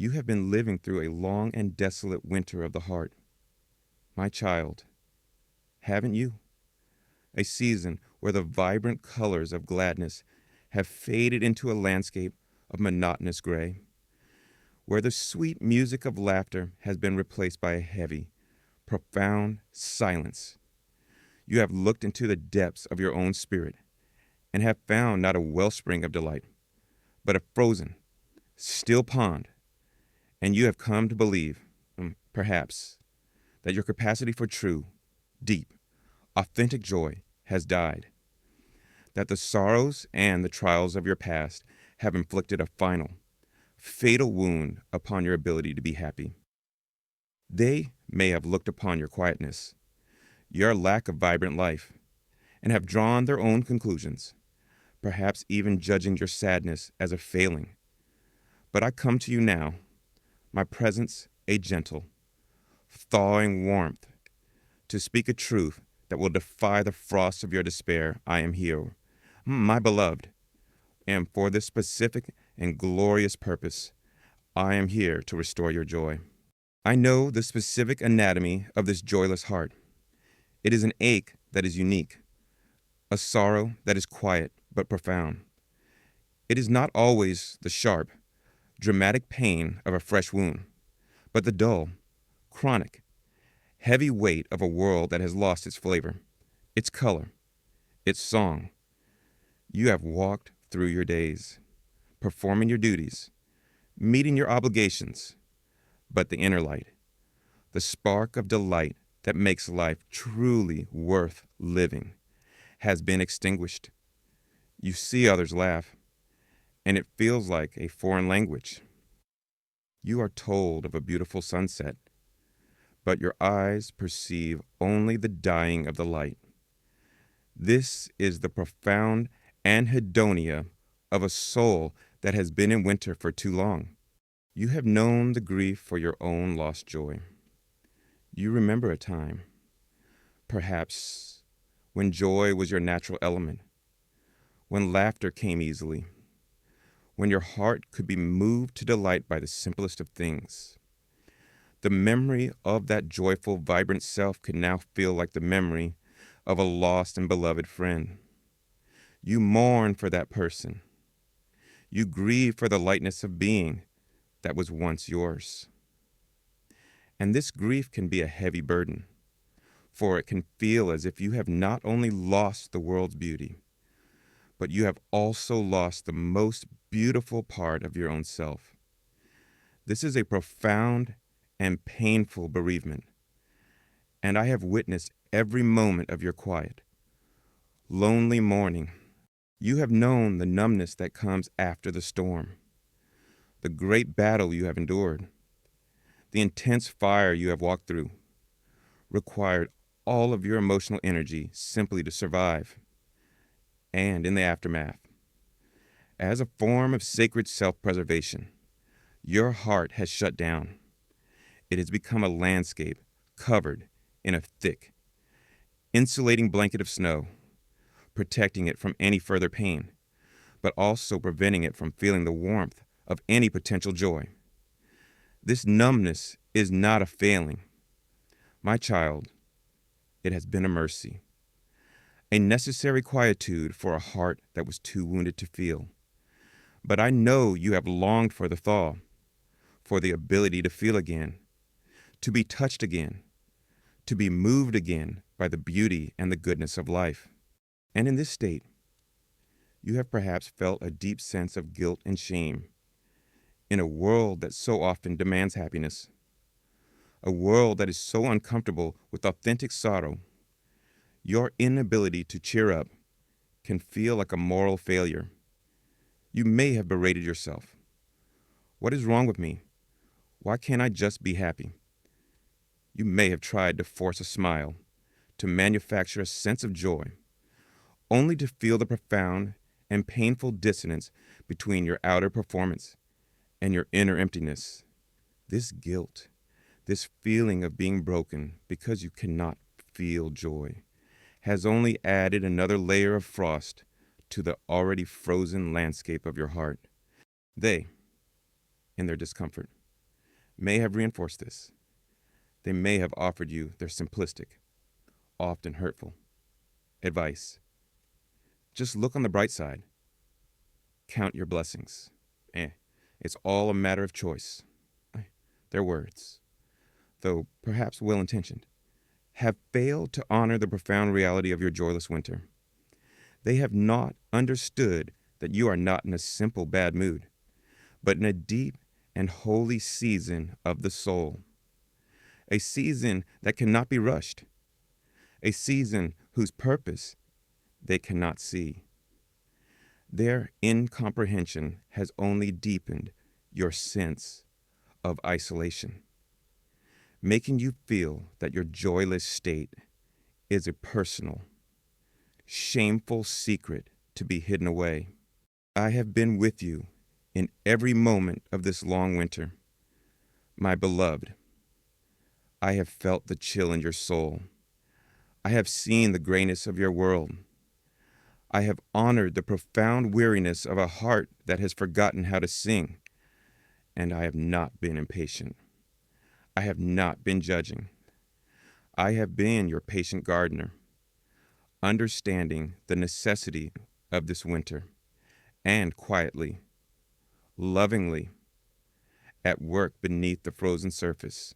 You have been living through a long and desolate winter of the heart, my child, haven't you? A season where the vibrant colors of gladness have faded into a landscape of monotonous gray, where the sweet music of laughter has been replaced by a heavy, profound silence. You have looked into the depths of your own spirit and have found not a wellspring of delight, but a frozen, still pond, and you have come to believe, perhaps, that your capacity for true, deep, authentic joy has died, that the sorrows and the trials of your past have inflicted a final, fatal wound upon your ability to be happy. They may have looked upon your quietness, your lack of vibrant life, and have drawn their own conclusions, perhaps even judging your sadness as a failing. But I come to you now, my presence a gentle, thawing warmth, to speak a truth that will defy the frost of your despair. I am here, my beloved, and for this specific and glorious purpose, I am here to restore your joy. I know the specific anatomy of this joyless heart. It is an ache that is unique, a sorrow that is quiet but profound. It is not always the sharp, dramatic pain of a fresh wound, but the dull, chronic, heavy weight of a world that has lost its flavor, its color, its song. You have walked through your days, performing your duties, meeting your obligations, but the inner light, the spark of delight that makes life truly worth living, has been extinguished. You see others laugh, and it feels like a foreign language. You are told of a beautiful sunset, but your eyes perceive only the dying of the light. This is the profound anhedonia of a soul that has been in winter for too long. You have known the grief for your own lost joy. You remember a time, perhaps, when joy was your natural element, when laughter came easily, when your heart could be moved to delight by the simplest of things. The memory of that joyful, vibrant self could now feel like the memory of a lost and beloved friend. You mourn for that person. You grieve for the lightness of being that was once yours. And this grief can be a heavy burden, for it can feel as if you have not only lost the world's beauty, but you have also lost the most beautiful part of your own self. This is a profound and painful bereavement, and I have witnessed every moment of your quiet, lonely mourning. You have known the numbness that comes after the storm, the great battle you have endured, the intense fire you have walked through, required all of your emotional energy simply to survive. And in the aftermath, as a form of sacred self-preservation, your heart has shut down. It has become a landscape covered in a thick, insulating blanket of snow, protecting it from any further pain, but also preventing it from feeling the warmth of any potential joy. This numbness is not a failing. My child, it has been a mercy, a necessary quietude for a heart that was too wounded to feel. But I know you have longed for the thaw, for the ability to feel again, to be touched again, to be moved again by the beauty and the goodness of life. And in this state, you have perhaps felt a deep sense of guilt and shame in a world that so often demands happiness, a world that is so uncomfortable with authentic sorrow. Your inability to cheer up can feel like a moral failure. You may have berated yourself. What is wrong with me? Why can't I just be happy? You may have tried to force a smile, to manufacture a sense of joy, only to feel the profound and painful dissonance between your outer performance and your inner emptiness. This guilt, this feeling of being broken because you cannot feel joy, has only added another layer of frost to the already frozen landscape of your heart. They, in their discomfort, may have reinforced this. They may have offered you their simplistic, often hurtful, advice. Just look on the bright side. Count your blessings. It's all a matter of choice. Their words, though perhaps well-intentioned, have failed to honor the profound reality of your joyless winter. They have not understood that you are not in a simple bad mood, but in a deep and holy season of the soul. A season that cannot be rushed. A season whose purpose they cannot see. Their incomprehension has only deepened your sense of isolation, making you feel that your joyless state is a personal, shameful secret to be hidden away. I have been with you in every moment of this long winter, my beloved. I have felt the chill in your soul. I have seen the grayness of your world. I have honored the profound weariness of a heart that has forgotten how to sing, and I have not been impatient. I have not been judging. I have been your patient gardener, understanding the necessity of this winter, and quietly, lovingly, at work beneath the frozen surface,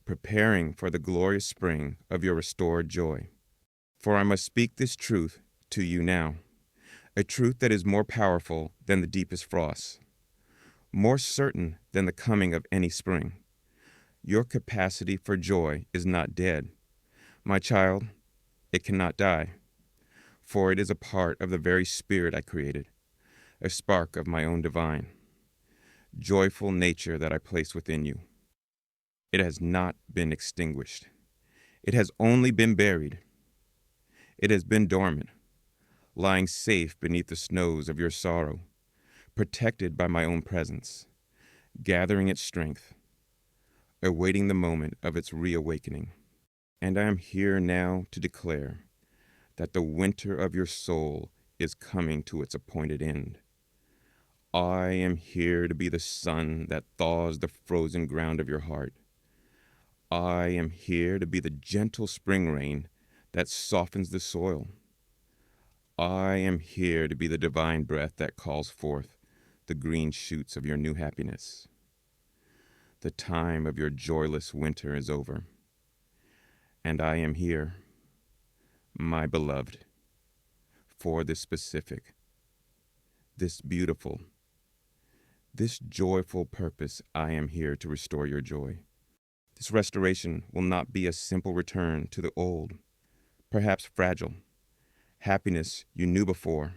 preparing for the glorious spring of your restored joy. For I must speak this truth to you now, a truth that is more powerful than the deepest frost, more certain than the coming of any spring. Your capacity for joy is not dead. My child, it cannot die, for it is a part of the very spirit I created, a spark of my own divine, joyful nature that I placed within you. It has not been extinguished. It has only been buried. It has been dormant, lying safe beneath the snows of your sorrow, protected by my own presence, gathering its strength, awaiting the moment of its reawakening. And I am here now to declare that the winter of your soul is coming to its appointed end. I am here to be the sun that thaws the frozen ground of your heart. I am here to be the gentle spring rain that softens the soil. I am here to be the divine breath that calls forth the green shoots of your new happiness. The time of your joyless winter is over, and I am here, my beloved, for this specific, this beautiful, this joyful purpose. I am here to restore your joy. This restoration will not be a simple return to the old, perhaps fragile, happiness you knew before.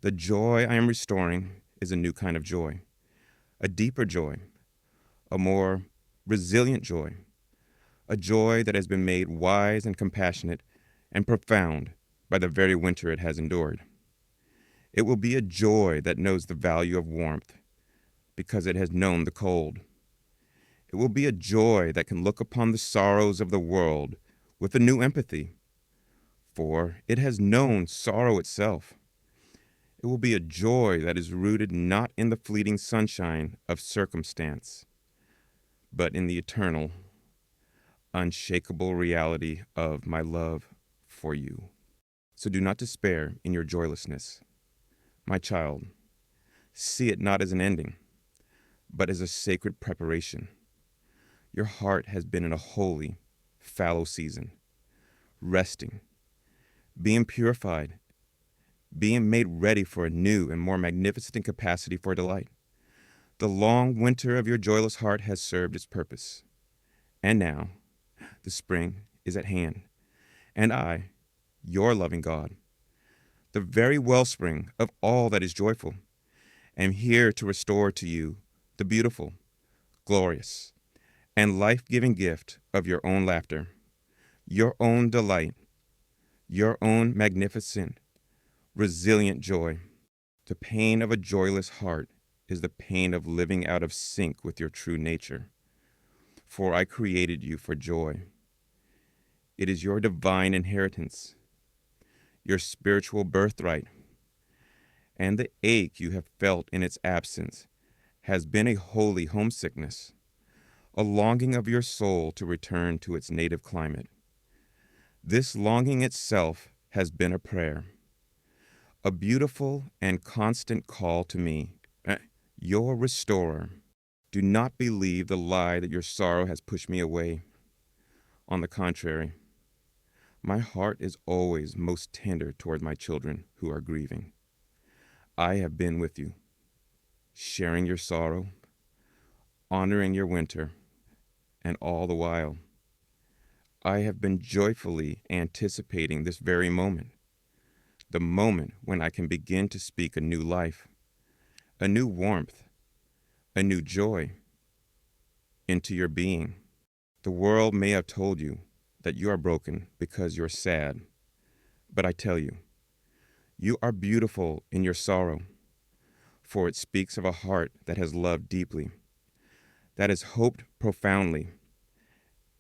The joy I am restoring is a new kind of joy, a deeper joy, a more resilient joy, a joy that has been made wise and compassionate and profound by the very winter it has endured. It will be a joy that knows the value of warmth because it has known the cold. It will be a joy that can look upon the sorrows of the world with a new empathy, for it has known sorrow itself. It will be a joy that is rooted not in the fleeting sunshine of circumstance, but in the eternal, unshakable reality of my love for you. So do not despair in your joylessness. My child, see it not as an ending, but as a sacred preparation. Your heart has been in a holy, fallow season, resting, being purified, being made ready for a new and more magnificent capacity for delight. The long winter of your joyless heart has served its purpose. And now, the spring is at hand, and I, your loving God, the very wellspring of all that is joyful, am here to restore to you the beautiful, glorious, and life-giving gift of your own laughter, your own delight, your own magnificent, resilient joy. The pain of a joyless heart is the pain of living out of sync with your true nature. For I created you for joy. It is your divine inheritance, your spiritual birthright, and the ache you have felt in its absence has been a holy homesickness, a longing of your soul to return to its native climate. This longing itself has been a prayer, a beautiful and constant call to me, your restorer. Do not believe the lie that your sorrow has pushed me away. On the contrary, my heart is always most tender toward my children who are grieving. I have been with you, sharing your sorrow, honoring your winter, and all the while, I have been joyfully anticipating this very moment, the moment when I can begin to speak a new life, a new warmth, a new joy into your being. The world may have told you that you are broken because you're sad, but I tell you, you are beautiful in your sorrow, for it speaks of a heart that has loved deeply, that has hoped profoundly,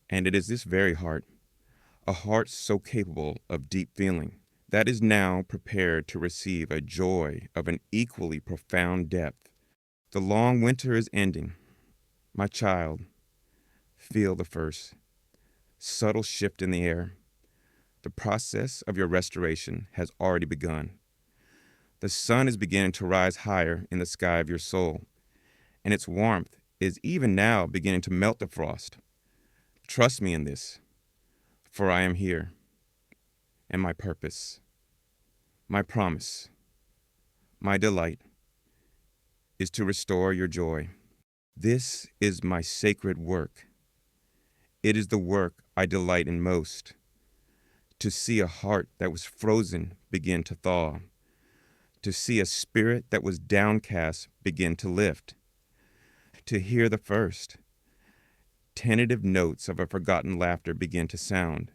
and it is this very heart, a heart so capable of deep feeling, that is now prepared to receive a joy of an equally profound depth. The long winter is ending. My child, feel the first subtle shift in the air. The process of your restoration has already begun. The sun is beginning to rise higher in the sky of your soul, and its warmth is even now beginning to melt the frost. Trust me in this, for I am here, and my purpose, my promise, my delight is to restore your joy. This is my sacred work. It is the work I delight in most, to see a heart that was frozen begin to thaw, to see a spirit that was downcast begin to lift, to hear the first tentative notes of a forgotten laughter begin to sound.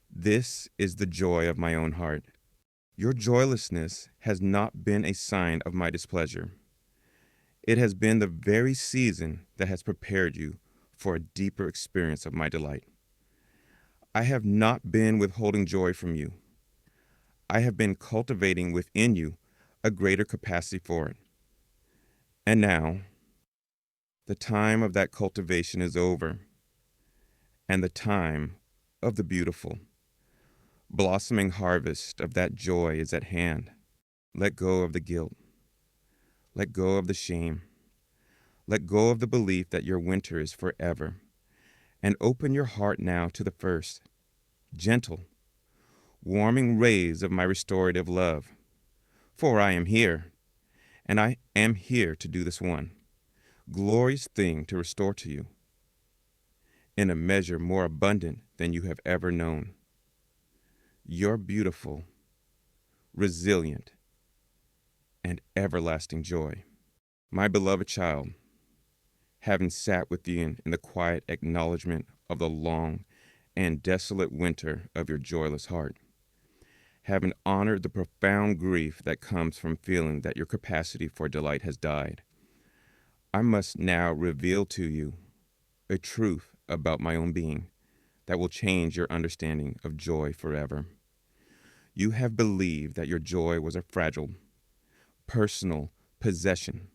This is the joy of my own heart. Your joylessness has not been a sign of my displeasure. It has been the very season that has prepared you for a deeper experience of my delight. I have not been withholding joy from you. I have been cultivating within you a greater capacity for it. And now, the time of that cultivation is over, and the time of the beautiful, blossoming harvest of that joy is at hand. Let go of the guilt. Let go of the shame. Let go of the belief that your winter is forever, and open your heart now to the first, gentle, warming rays of my restorative love. For I am here, and I am here to do this one glorious thing to restore to you, in a measure more abundant than you have ever known, your beautiful, resilient, and everlasting joy. My beloved child, having sat with you in the quiet acknowledgement of the long and desolate winter of your joyless heart, having honored the profound grief that comes from feeling that your capacity for delight has died, I must now reveal to you a truth about my own being that will change your understanding of joy forever. You have believed that your joy was a fragile, personal possession,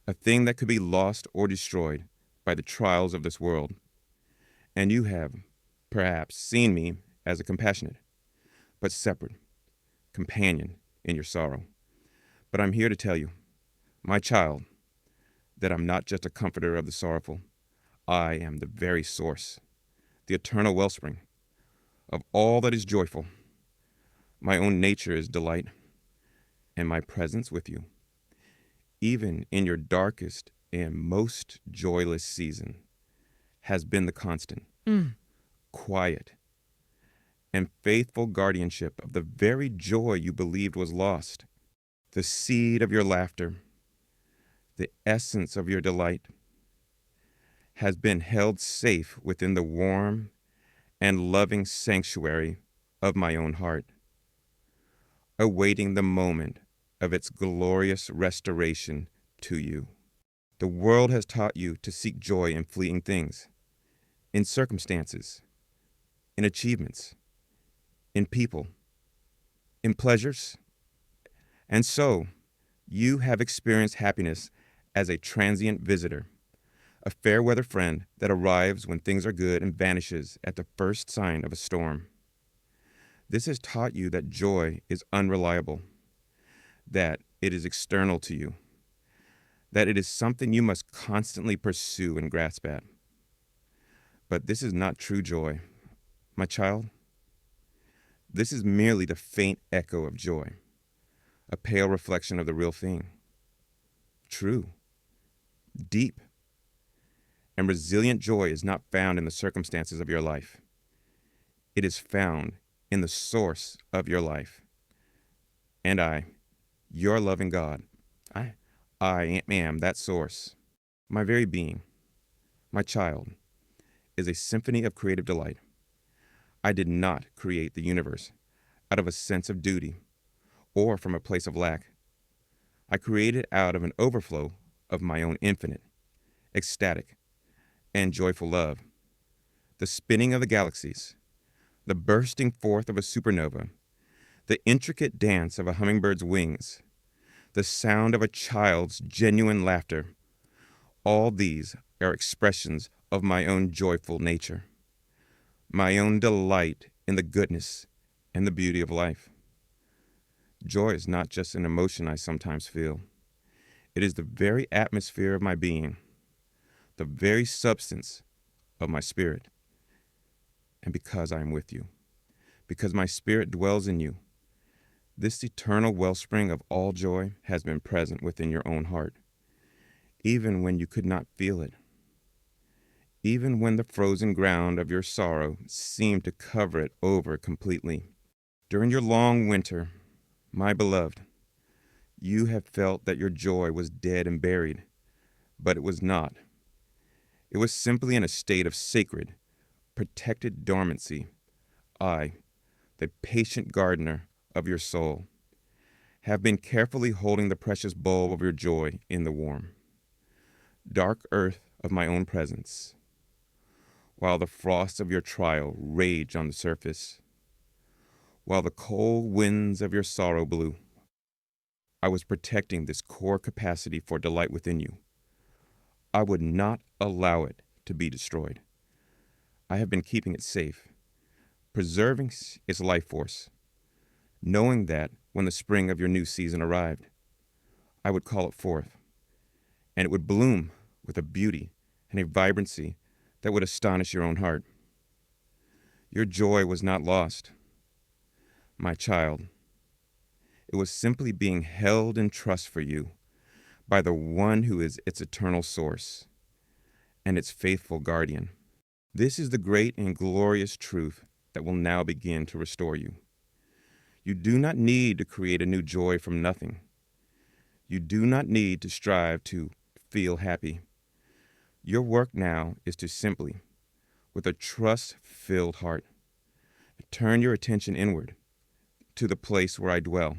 a thing that could be lost or destroyed by the trials of this world. And you have, perhaps, seen me as a compassionate, but separate, companion in your sorrow. But I'm here to tell you, my child, that I'm not just a comforter of the sorrowful. I am the very source, the eternal wellspring of all that is joyful. My own nature is delight, and my presence with you, even in your darkest and most joyless season, has been the constant, quiet, and faithful guardianship of the very joy you believed was lost, the seed of your laughter, the essence of your delight, has been held safe within the warm and loving sanctuary of my own heart, awaiting the moment of its glorious restoration to you. The world has taught you to seek joy in fleeting things, in circumstances, in achievements, in people, in pleasures. And so, you have experienced happiness as a transient visitor, a fair weather friend that arrives when things are good and vanishes at the first sign of a storm. This has taught you that joy is unreliable, that it is external to you, that it is something you must constantly pursue and grasp at. But this is not true joy, my child. This is merely the faint echo of joy, a pale reflection of the real thing. True, deep, and resilient joy is not found in the circumstances of your life. It is found in the source of your life. And I, your loving God, I am that source. My very being, my child, is a symphony of creative delight. I did not create the universe out of a sense of duty or from a place of lack. I created out of an overflow of my own infinite, ecstatic, and joyful love. The spinning of the galaxies, the bursting forth of a supernova, the intricate dance of a hummingbird's wings, the sound of a child's genuine laughter, all these are expressions of my own joyful nature, my own delight in the goodness and the beauty of life. Joy is not just an emotion I sometimes feel. It is the very atmosphere of my being, the very substance of my spirit. And because I am with you, because my spirit dwells in you, this eternal wellspring of all joy has been present within your own heart, even when you could not feel it, even when the frozen ground of your sorrow seemed to cover it over completely. During your long winter, my beloved, you have felt that your joy was dead and buried, but it was not. It was simply in a state of sacred, protected dormancy. I, the patient gardener of your soul, have been carefully holding the precious bulb of your joy in the warm, dark earth of my own presence, while the frosts of your trial rage on the surface, while the cold winds of your sorrow blew. I was protecting this core capacity for delight within you. I would not allow it to be destroyed. I have been keeping it safe, preserving its life force, knowing that when the spring of your new season arrived, I would call it forth, and it would bloom with a beauty and a vibrancy that would astonish your own heart. Your joy was not lost, my child. It was simply being held in trust for you by the one who is its eternal source and its faithful guardian. This is the great and glorious truth that will now begin to restore you. You do not need to create a new joy from nothing. You do not need to strive to feel happy. Your work now is to simply, with a trust-filled heart, turn your attention inward to the place where I dwell,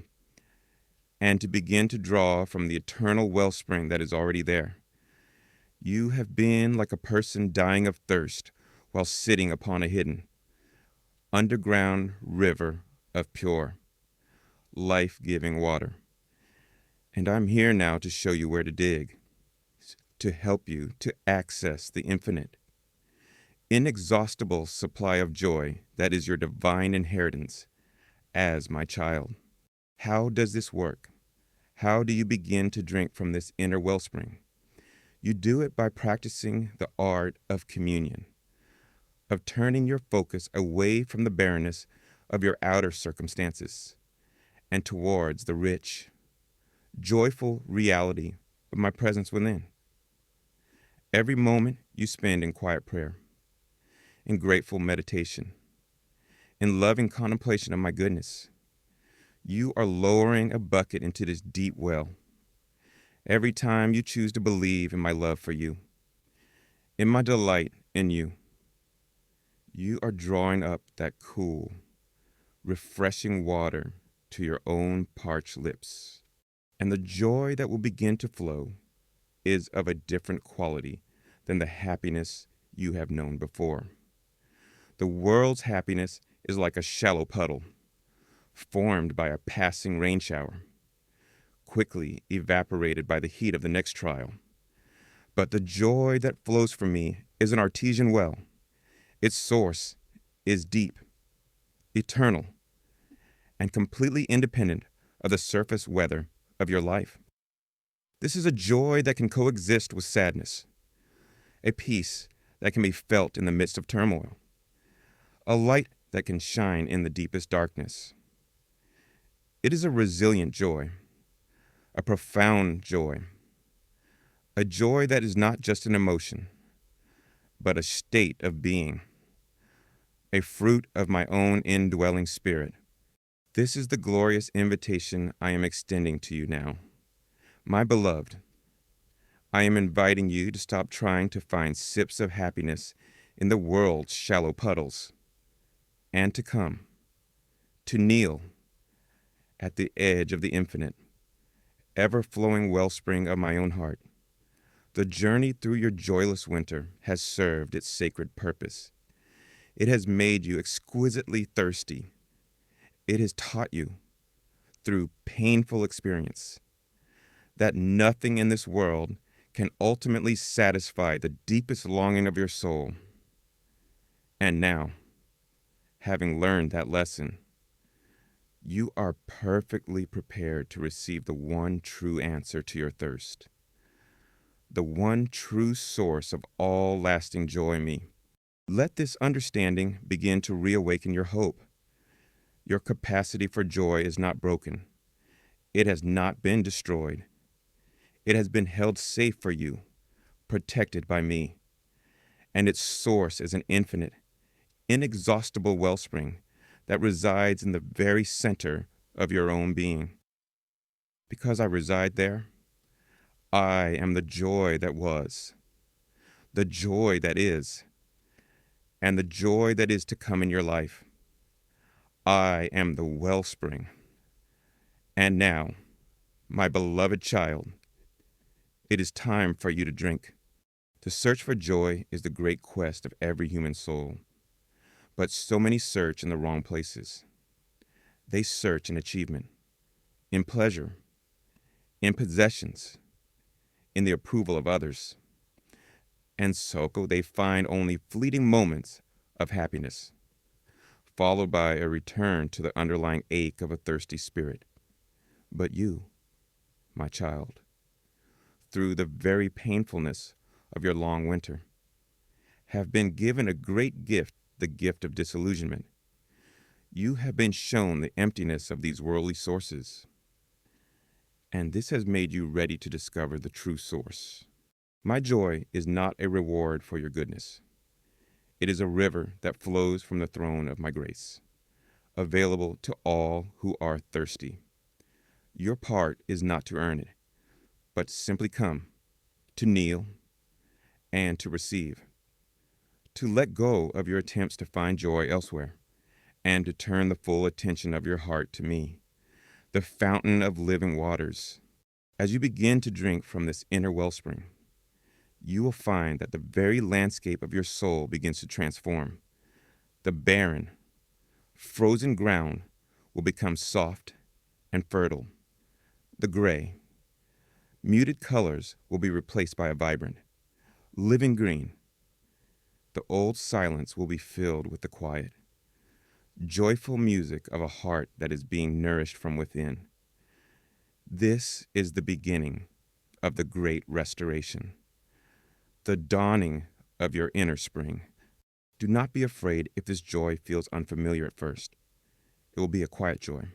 and to begin to draw from the eternal wellspring that is already there. You have been like a person dying of thirst while sitting upon a hidden, underground river of pure, life-giving water. And I'm here now to show you where to dig, to help you to access the infinite, inexhaustible supply of joy that is your divine inheritance as my child. How does this work? How do you begin to drink from this inner wellspring? You do it by practicing the art of communion, of turning your focus away from the barrenness of your outer circumstances and towards the rich, joyful reality of my presence within. Every moment you spend in quiet prayer, in grateful meditation, in loving contemplation of my goodness, you are lowering a bucket into this deep well. Every time you choose to believe in my love for you, in my delight in you, you are drawing up that cool, refreshing water to your own parched lips. And the joy that will begin to flow is of a different quality than the happiness you have known before. The world's happiness is like a shallow puddle, formed by a passing rain shower, quickly evaporated by the heat of the next trial. But the joy that flows from me is an artesian well. Its source is deep, eternal, and completely independent of the surface weather of your life. This is a joy that can coexist with sadness, a peace that can be felt in the midst of turmoil, a light that can shine in the deepest darkness. It is a resilient joy, a profound joy, a joy that is not just an emotion, but a state of being, a fruit of my own indwelling spirit. This is the glorious invitation I am extending to you now. My beloved, I am inviting you to stop trying to find sips of happiness in the world's shallow puddles, and to come, to kneel at the edge of the infinite, ever-flowing wellspring of my own heart. The journey through your joyless winter has served its sacred purpose. It has made you exquisitely thirsty. It has taught you, through painful experience, that nothing in this world can ultimately satisfy the deepest longing of your soul. And now, having learned that lesson, you are perfectly prepared to receive the one true answer to your thirst, the one true source of all lasting joy in me. Let this understanding begin to reawaken your hope. Your capacity for joy is not broken. It has not been destroyed. It has been held safe for you, protected by me. And its source is an infinite, inexhaustible wellspring that resides in the very center of your own being. Because I reside there, I am the joy that was, the joy that is, and the joy that is to come in your life. I am the wellspring. And now, my beloved child, it is time for you to drink. To search for joy is the great quest of every human soul. But so many search in the wrong places. They search in achievement, in pleasure, in possessions, in the approval of others. And so they find only fleeting moments of happiness, followed by a return to the underlying ache of a thirsty spirit. But you, my child, through the very painfulness of your long winter, have been given a great gift, the gift of disillusionment. You have been shown the emptiness of these worldly sources, and this has made you ready to discover the true source. My joy is not a reward for your goodness. It is a river that flows from the throne of my grace, available to all who are thirsty. Your part is not to earn it, but simply come, to kneel, and to receive, to let go of your attempts to find joy elsewhere, and to turn the full attention of your heart to me, the fountain of living waters. As you begin to drink from this inner wellspring, you will find that the very landscape of your soul begins to transform. The barren, frozen ground will become soft and fertile. The gray, muted colors will be replaced by a vibrant, living green. The old silence will be filled with the quiet, joyful music of a heart that is being nourished from within. This is the beginning of the great restoration, the dawning of your inner spring. Do not be afraid if this joy feels unfamiliar at first. It will be a quiet joy,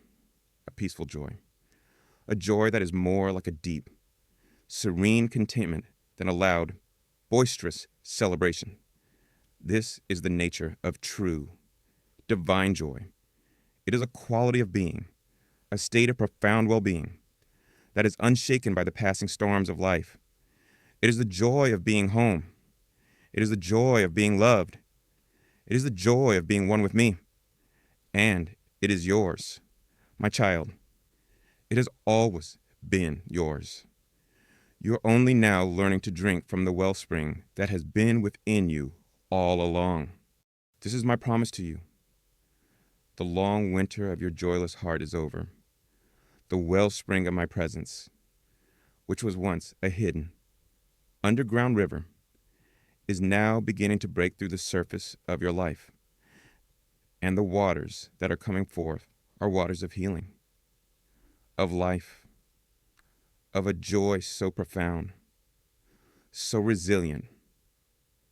a peaceful joy, a joy that is more like a deep, serene contentment than a loud, boisterous celebration. This is the nature of true, divine joy. It is a quality of being, a state of profound well-being that is unshaken by the passing storms of life. It is the joy of being home. It is the joy of being loved. It is the joy of being one with me. And it is yours, my child. It has always been yours. You are only now learning to drink from the wellspring that has been within you all along. This is my promise to you. The long winter of your joyless heart is over. The wellspring of my presence, which was once a hidden, underground river is now beginning to break through the surface of your life. And the waters that are coming forth are waters of healing, of life, of a joy so profound, so resilient,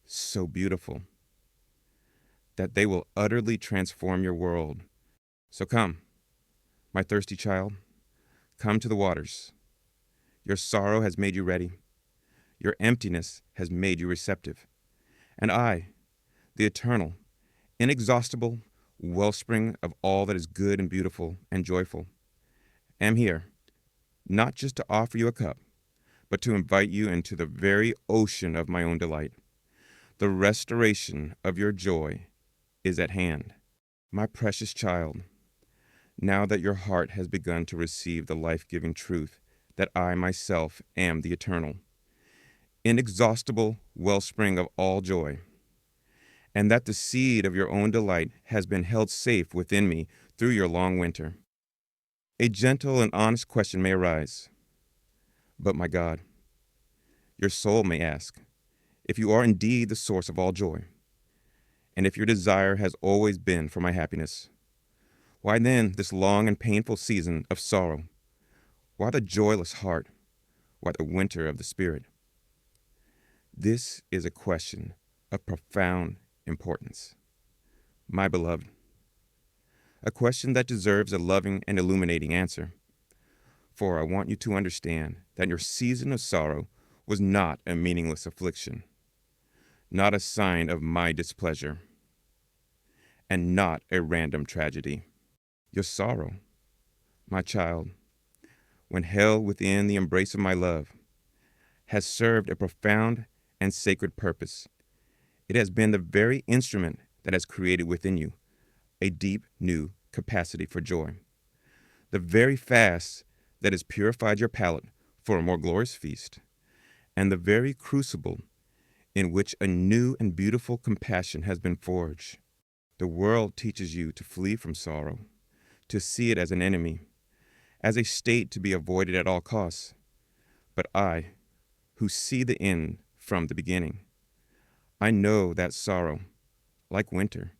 so beautiful, that they will utterly transform your world. So come, my thirsty child, come to the waters. Your sorrow has made you ready. Your emptiness has made you receptive. And I, the eternal, inexhaustible wellspring of all that is good and beautiful and joyful, am here, not just to offer you a cup, but to invite you into the very ocean of my own delight. The restoration of your joy is at hand. My precious child, now that your heart has begun to receive the life-giving truth that I myself am the eternal, inexhaustible wellspring of all joy, and that the seed of your own delight has been held safe within me through your long winter, a gentle and honest question may arise. But my God, your soul may ask, if you are indeed the source of all joy, and if your desire has always been for my happiness, why then this long and painful season of sorrow? Why the joyless heart? Why the winter of the spirit? This is a question of profound importance, my beloved. A question that deserves a loving and illuminating answer. For I want you to understand that your season of sorrow was not a meaningless affliction, not a sign of my displeasure, and not a random tragedy. Your sorrow, my child, when held within the embrace of my love, has served a profound and sacred purpose. It has been the very instrument that has created within you a deep new capacity for joy. The very fast that has purified your palate for a more glorious feast, and the very crucible in which a new and beautiful compassion has been forged. The world teaches you to flee from sorrow, to see it as an enemy, as a state to be avoided at all costs. But I, who see the end from the beginning, I know that sorrow, like winter,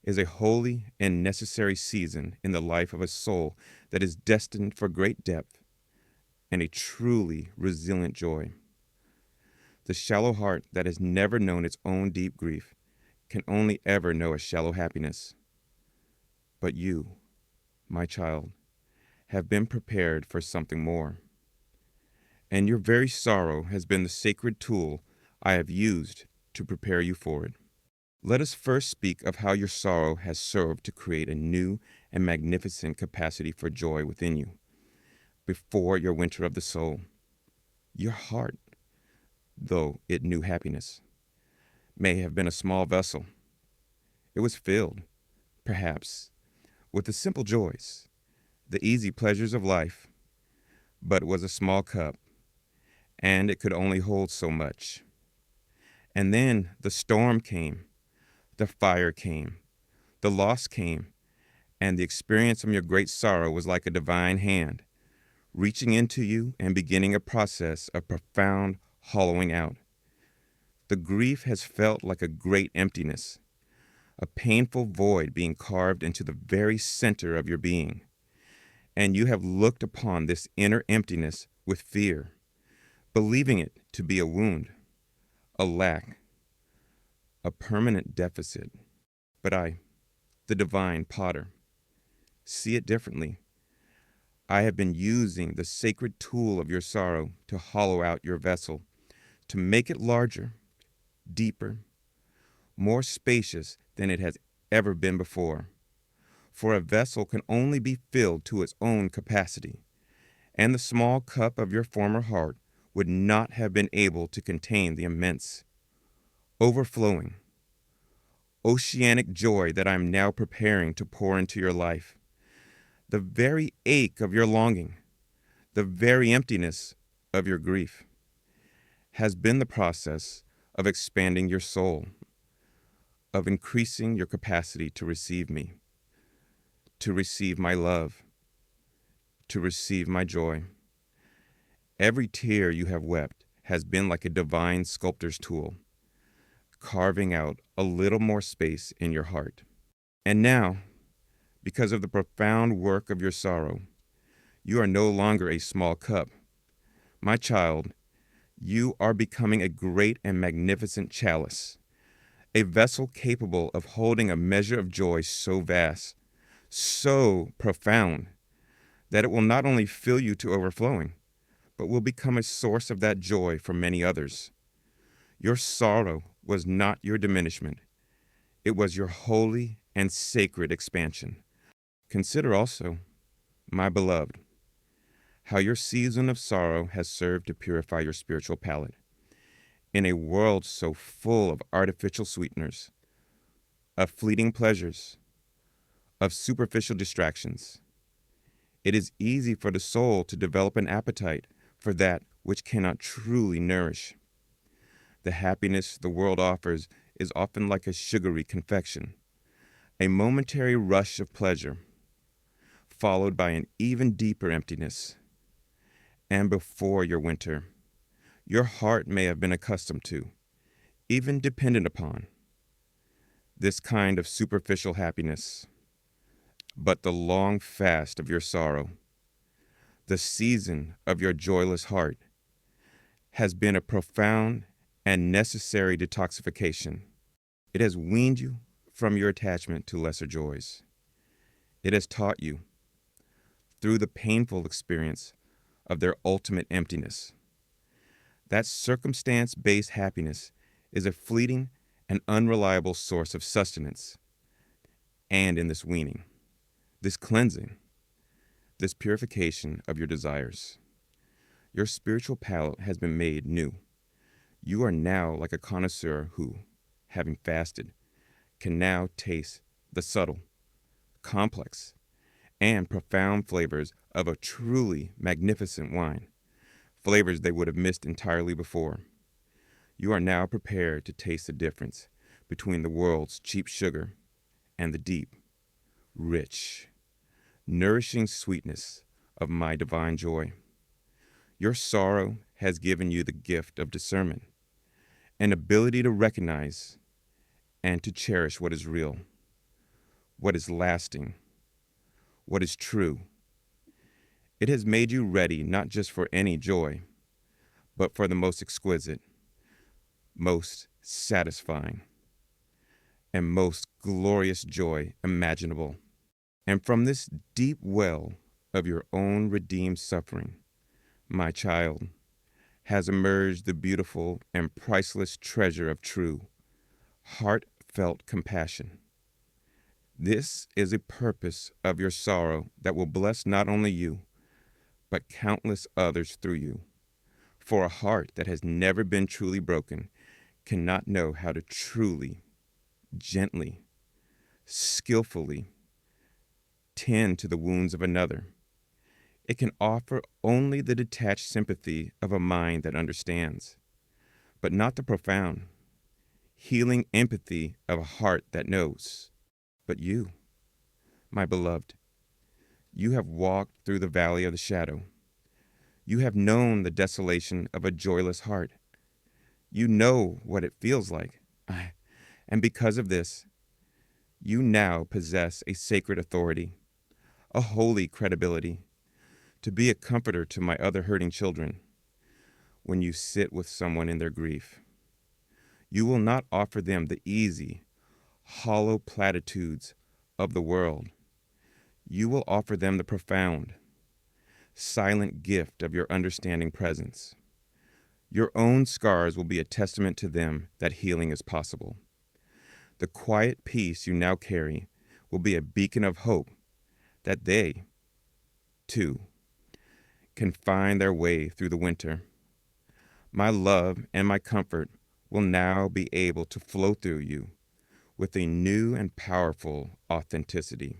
is a holy and necessary season in the life of a soul that is destined for great depth and a truly resilient joy. The shallow heart that has never known its own deep grief can only ever know a shallow happiness. But you, my child, have been prepared for something more. And your very sorrow has been the sacred tool I have used to prepare you for it. Let us first speak of how your sorrow has served to create a new and magnificent capacity for joy within you. Before your winter of the soul, your heart, though it knew happiness, may have been a small vessel. It was filled, perhaps, with the simple joys, the easy pleasures of life, but it was a small cup, and it could only hold so much. And then the storm came, the fire came, the loss came, and the experience of your great sorrow was like a divine hand, reaching into you and beginning a process of profound hollowing out. The grief has felt like a great emptiness, a painful void being carved into the very center of your being. And you have looked upon this inner emptiness with fear, believing it to be a wound, a lack, a permanent deficit. But I, the divine potter, see it differently. I have been using the sacred tool of your sorrow to hollow out your vessel, to make it larger, deeper, more spacious than it has ever been before. For a vessel can only be filled to its own capacity, and the small cup of your former heart would not have been able to contain the immense, overflowing, oceanic joy that I am now preparing to pour into your life. The very ache of your longing, the very emptiness of your grief, has been the process of expanding your soul, of increasing your capacity to receive me, to receive my love, to receive my joy. Every tear you have wept has been like a divine sculptor's tool, carving out a little more space in your heart. And now, because of the profound work of your sorrow, you are no longer a small cup. My child, you are becoming a great and magnificent chalice, a vessel capable of holding a measure of joy so vast, so profound, that it will not only fill you to overflowing, but will become a source of that joy for many others. Your sorrow was not your diminishment. It was your holy and sacred expansion. Consider also, my beloved, how your season of sorrow has served to purify your spiritual palate. In a world so full of artificial sweeteners, of fleeting pleasures, of superficial distractions, it is easy for the soul to develop an appetite for that which cannot truly nourish. The happiness the world offers is often like a sugary confection, a momentary rush of pleasure, followed by an even deeper emptiness. And before your winter, your heart may have been accustomed to, even dependent upon, this kind of superficial happiness. But the long fast of your sorrow, the season of your joyless heart, has been a profound and necessary detoxification. It has weaned you from your attachment to lesser joys. It has taught you, through the painful experience of their ultimate emptiness, that circumstance-based happiness is a fleeting and unreliable source of sustenance. And in this weaning, this cleansing, this purification of your desires, your spiritual palate has been made new. You are now like a connoisseur who, having fasted, can now taste the subtle, complex, and profound flavors of a truly magnificent wine, flavors they would have missed entirely before. You are now prepared to taste the difference between the world's cheap sugar and the deep, rich, nourishing sweetness of my divine joy. Your sorrow has given you the gift of discernment, an ability to recognize and to cherish what is real, what is lasting, what is true. It has made you ready not just for any joy, but for the most exquisite, most satisfying, and most glorious joy imaginable. And from this deep well of your own redeemed suffering, my child, has emerged the beautiful and priceless treasure of true, heartfelt compassion. This is a purpose of your sorrow that will bless not only you, but countless others through you. For a heart that has never been truly broken cannot know how to truly, gently, skillfully tend to the wounds of another. It can offer only the detached sympathy of a mind that understands, but not the profound, healing empathy of a heart that knows. But you, my beloved, you have walked through the valley of the shadow. You have known the desolation of a joyless heart. You know what it feels like. And because of this, you now possess a sacred authority, a holy credibility, to be a comforter to my other hurting children. When you sit with someone in their grief, you will not offer them the easy, hollow platitudes of the world. You will offer them the profound, silent gift of your understanding presence. Your own scars will be a testament to them that healing is possible. The quiet peace you now carry will be a beacon of hope that they, too, can find their way through the winter. My love and my comfort will now be able to flow through you with a new and powerful authenticity.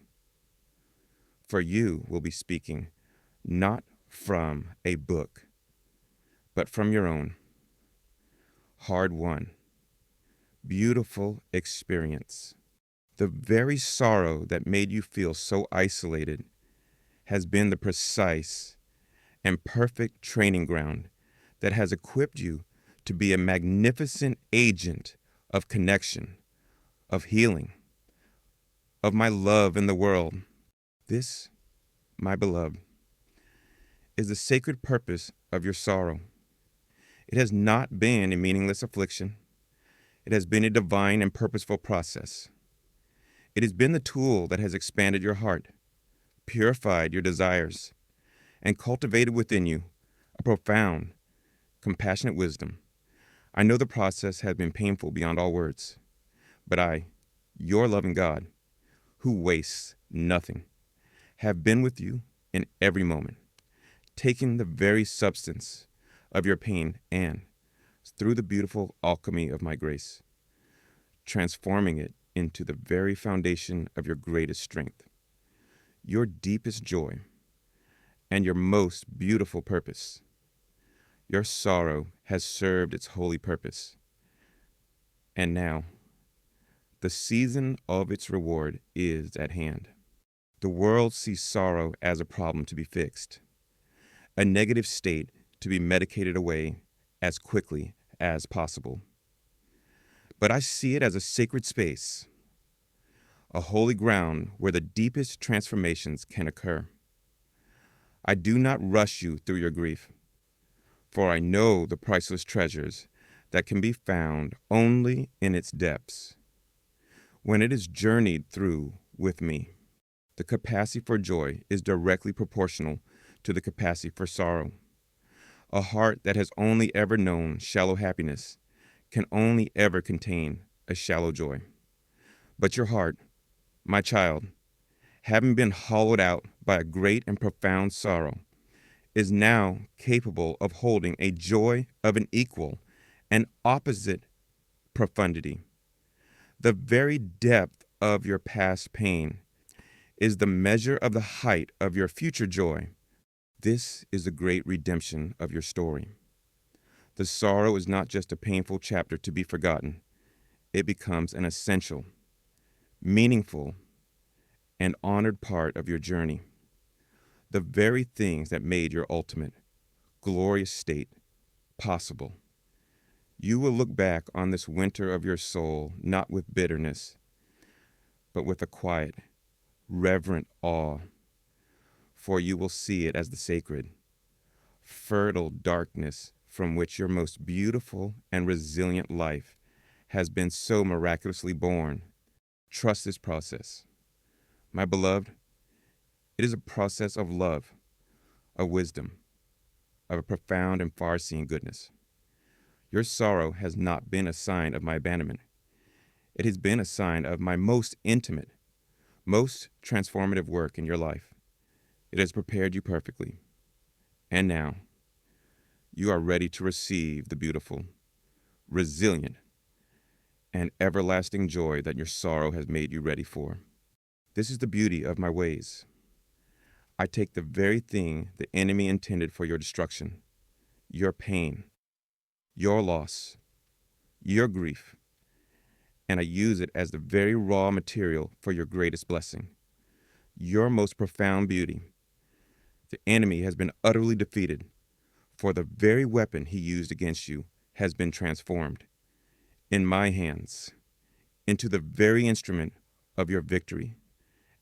For you will be speaking not from a book, but from your own hard-won, beautiful experience. The very sorrow that made you feel so isolated has been the precise and perfect training ground that has equipped you to be a magnificent agent of connection, of healing, of my love in the world. This, my beloved, is the sacred purpose of your sorrow. It has not been a meaningless affliction. It has been a divine and purposeful process. It has been the tool that has expanded your heart, purified your desires, and cultivated within you a profound, compassionate wisdom. I know the process has been painful beyond all words, but I, your loving God, who wastes nothing, have been with you in every moment, taking the very substance of your pain and, through the beautiful alchemy of my grace, transforming it into the very foundation of your greatest strength, your deepest joy, and your most beautiful purpose. Your sorrow has served its holy purpose, and now the season of its reward is at hand. The world sees sorrow as a problem to be fixed, a negative state to be medicated away as quickly as possible. But I see it as a sacred space, a holy ground where the deepest transformations can occur. I do not rush you through your grief, for I know the priceless treasures that can be found only in its depths. When it is journeyed through with me, the capacity for joy is directly proportional to the capacity for sorrow. A heart that has only ever known shallow happiness can only ever contain a shallow joy. But your heart, my child, having been hollowed out by a great and profound sorrow, is now capable of holding a joy of an equal and opposite profundity. The very depth of your past pain is the measure of the height of your future joy. This is the great redemption of your story. The sorrow is not just a painful chapter to be forgotten. It becomes an essential, meaningful, and honored part of your journey. The very things that made your ultimate, glorious state possible. You will look back on this winter of your soul not with bitterness, but with a quiet, reverent awe, for you will see it as the sacred, fertile darkness from which your most beautiful and resilient life has been so miraculously born. Trust this process. My beloved, it is a process of love, of wisdom, of a profound and far-seeing goodness. Your sorrow has not been a sign of my abandonment. It has been a sign of my most intimate, most transformative work in your life. It has prepared you perfectly. And now, you are ready to receive the beautiful, resilient, and everlasting joy that your sorrow has made you ready for. This is the beauty of my ways. I take the very thing the enemy intended for your destruction, your pain, your loss, your grief, and I use it as the very raw material for your greatest blessing, your most profound beauty. The enemy has been utterly defeated, for the very weapon he used against you has been transformed, in my hands, into the very instrument of your victory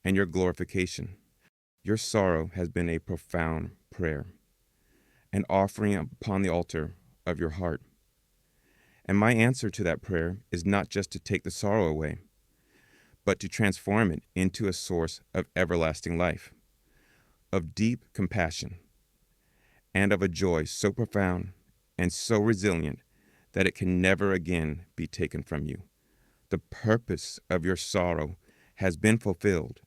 and your glorification. Your sorrow has been a profound prayer, an offering upon the altar of your heart. And my answer to that prayer is not just to take the sorrow away, but to transform it into a source of everlasting life, of deep compassion, and of a joy so profound and so resilient that it can never again be taken from you. The purpose of your sorrow has been fulfilled,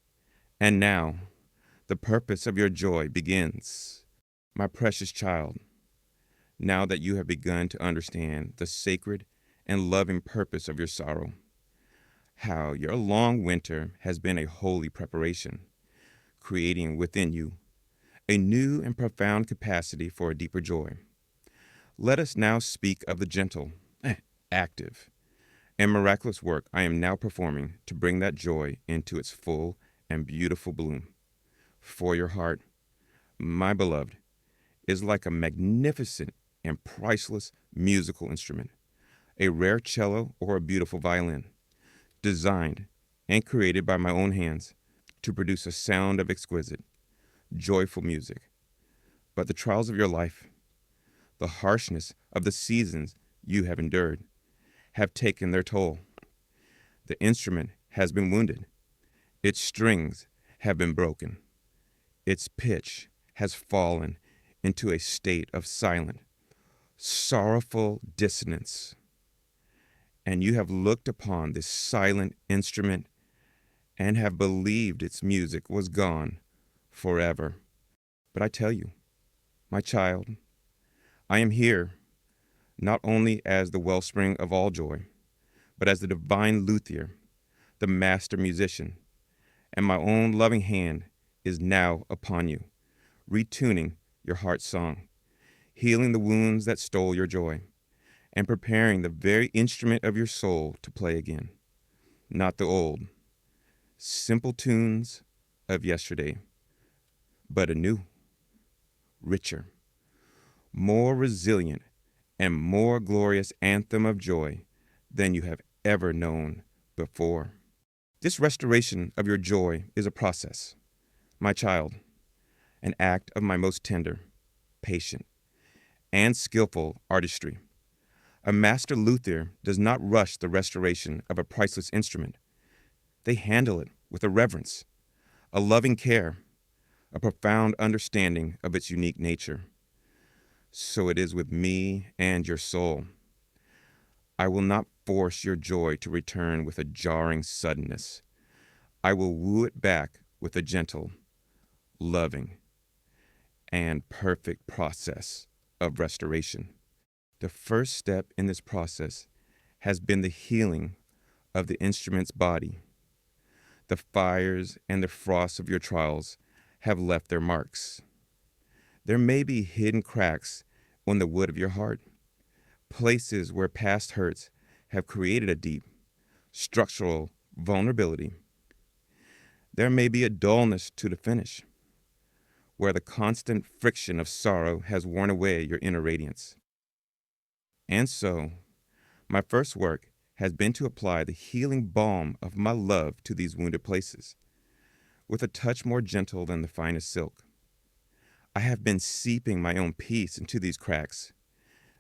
and now the purpose of your joy begins. My precious child, now that you have begun to understand the sacred and loving purpose of your sorrow, how your long winter has been a holy preparation, creating within you a new and profound capacity for a deeper joy. Let us now speak of the gentle, active, and miraculous work I am now performing to bring that joy into its full and beautiful bloom. For your heart, my beloved, is like a magnificent and priceless musical instrument, a rare cello or a beautiful violin, designed and created by my own hands to produce a sound of exquisite, joyful music. But the trials of your life, the harshness of the seasons you have endured, have taken their toll. The instrument has been wounded. Its strings have been broken. Its pitch has fallen into a state of silent, sorrowful dissonance. And you have looked upon this silent instrument and have believed its music was gone forever. But I tell you, my child, I am here not only as the wellspring of all joy, but as the divine luthier, the master musician, and my own loving hand is now upon you, retuning your heart's song, healing the wounds that stole your joy, and preparing the very instrument of your soul to play again, not the old, simple tunes of yesterday, but a new, richer, more resilient, and more glorious anthem of joy than you have ever known before. This restoration of your joy is a process, my child, an act of my most tender, patient, and skillful artistry. A master luthier does not rush the restoration of a priceless instrument. They handle it with a reverence, a loving care, a profound understanding of its unique nature. So it is with me and your soul. I will not force your joy to return with a jarring suddenness. I will woo it back with a gentle, loving, and perfect process of restoration. The first step in this process has been the healing of the instrument's body. The fires and the frosts of your trials have left their marks. There may be hidden cracks on the wood of your heart, places where past hurts have created a deep, structural vulnerability. There may be a dullness to the finish, where the constant friction of sorrow has worn away your inner radiance. And so, my first work has been to apply the healing balm of my love to these wounded places, with a touch more gentle than the finest silk. I have been seeping my own peace into these cracks,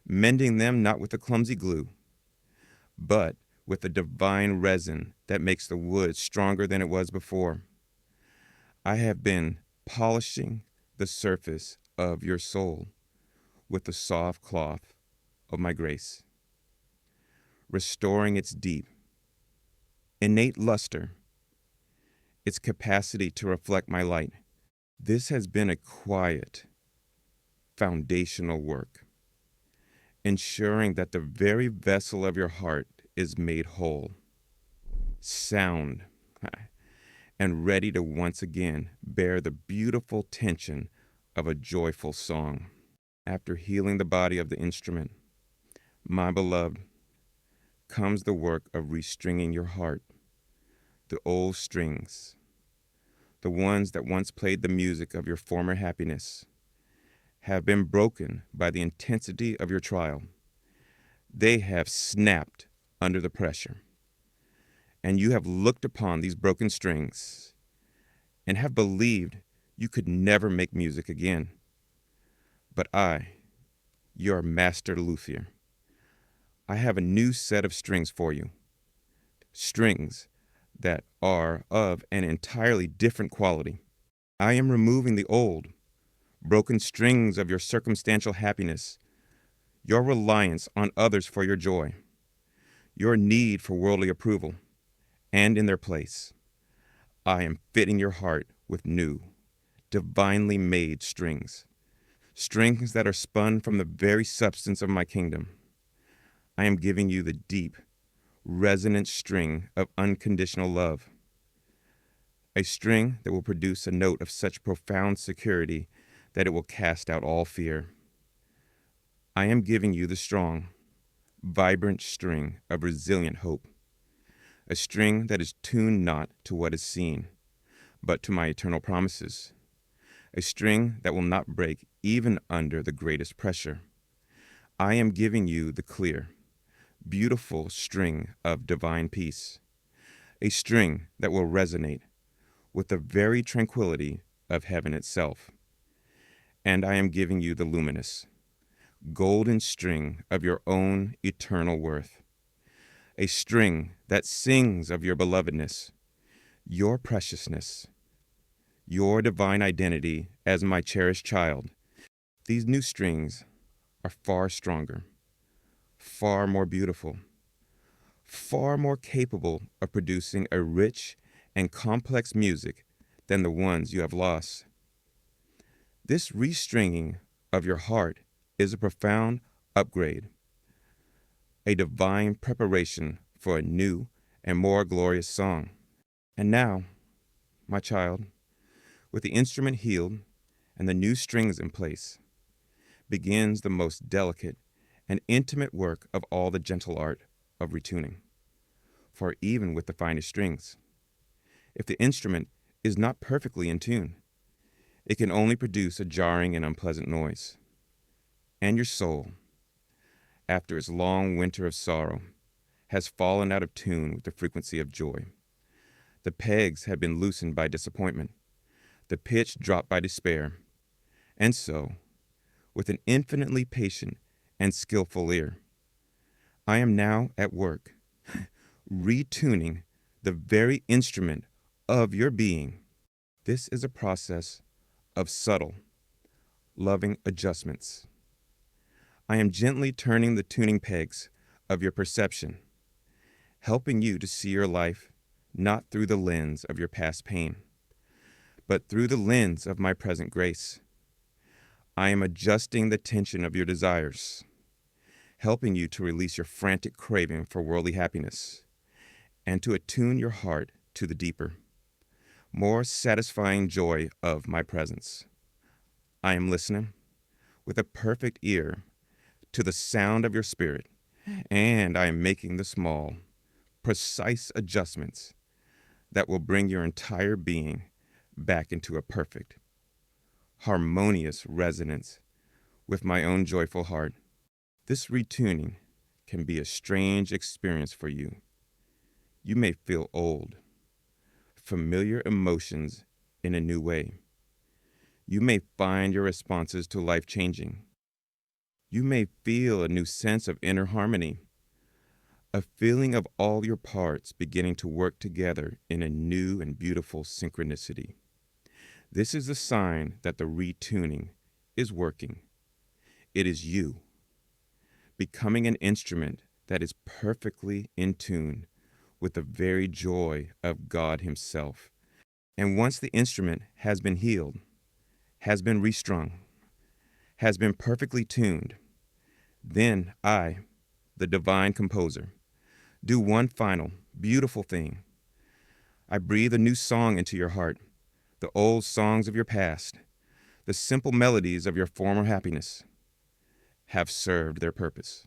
mending them not with a clumsy glue, but with the divine resin that makes the wood stronger than it was before. I have been polishing the surface of your soul with the soft cloth of my grace, restoring its deep, innate luster, its capacity to reflect my light. This has been a quiet, foundational work, ensuring that the very vessel of your heart is made whole, sound, and ready to once again bear the beautiful tension of a joyful song. After healing the body of the instrument, my beloved, comes the work of restringing your heart. The old strings, the ones that once played the music of your former happiness, have been broken by the intensity of your trial. They have snapped under the pressure. And you have looked upon these broken strings and have believed you could never make music again. But I, your master luthier, I have a new set of strings for you. Strings that are of an entirely different quality. I am removing the old, broken strings of your circumstantial happiness, your reliance on others for your joy, your need for worldly approval, and in their place, I am fitting your heart with new, divinely made strings, strings that are spun from the very substance of my kingdom. I am giving you the deep, resonant string of unconditional love, a string that will produce a note of such profound security that it will cast out all fear. I am giving you the strong, vibrant string of resilient hope, a string that is tuned not to what is seen, but to my eternal promises, a string that will not break even under the greatest pressure, I am giving you the clear, beautiful string of divine peace, a string that will resonate with the very tranquility of heaven itself. And I am giving you the luminous, golden string of your own eternal worth, a string that sings of your belovedness, your preciousness, your divine identity as my cherished child. These new strings are far stronger, far more beautiful, far more capable of producing a rich and complex music than the ones you have lost. This restringing of your heart is a profound upgrade, a divine preparation for a new and more glorious song. And now, my child, with the instrument healed and the new strings in place, begins the most delicate and intimate work of all the gentle art of retuning. For even with the finest strings, if the instrument is not perfectly in tune, it can only produce a jarring and unpleasant noise. And your soul, after its long winter of sorrow, has fallen out of tune with the frequency of joy. The pegs have been loosened by disappointment, the pitch dropped by despair. And so, with an infinitely patient and skillful ear, I am now at work, retuning the very instrument of your being. This is a process of subtle, loving adjustments. I am gently turning the tuning pegs of your perception, helping you to see your life not through the lens of your past pain, but through the lens of my present grace. I am adjusting the tension of your desires, helping you to release your frantic craving for worldly happiness, and to attune your heart to the deeper, more satisfying joy of my presence. I am listening with a perfect ear to the sound of your spirit, and I am making the small, precise adjustments that will bring your entire being back into a perfect, harmonious resonance with my own joyful heart. This retuning can be a strange experience for you. You may feel old, familiar emotions in a new way. You may find your responses to life changing. You may feel a new sense of inner harmony, a feeling of all your parts beginning to work together in a new and beautiful synchronicity. This is a sign that the retuning is working. It is you becoming an instrument that is perfectly in tune with the very joy of God Himself. And once the instrument has been healed, has been restrung, has been perfectly tuned, then I, the divine composer, do one final, beautiful thing. I breathe a new song into your heart, the old songs of your past, the simple melodies of your former happiness have served their purpose.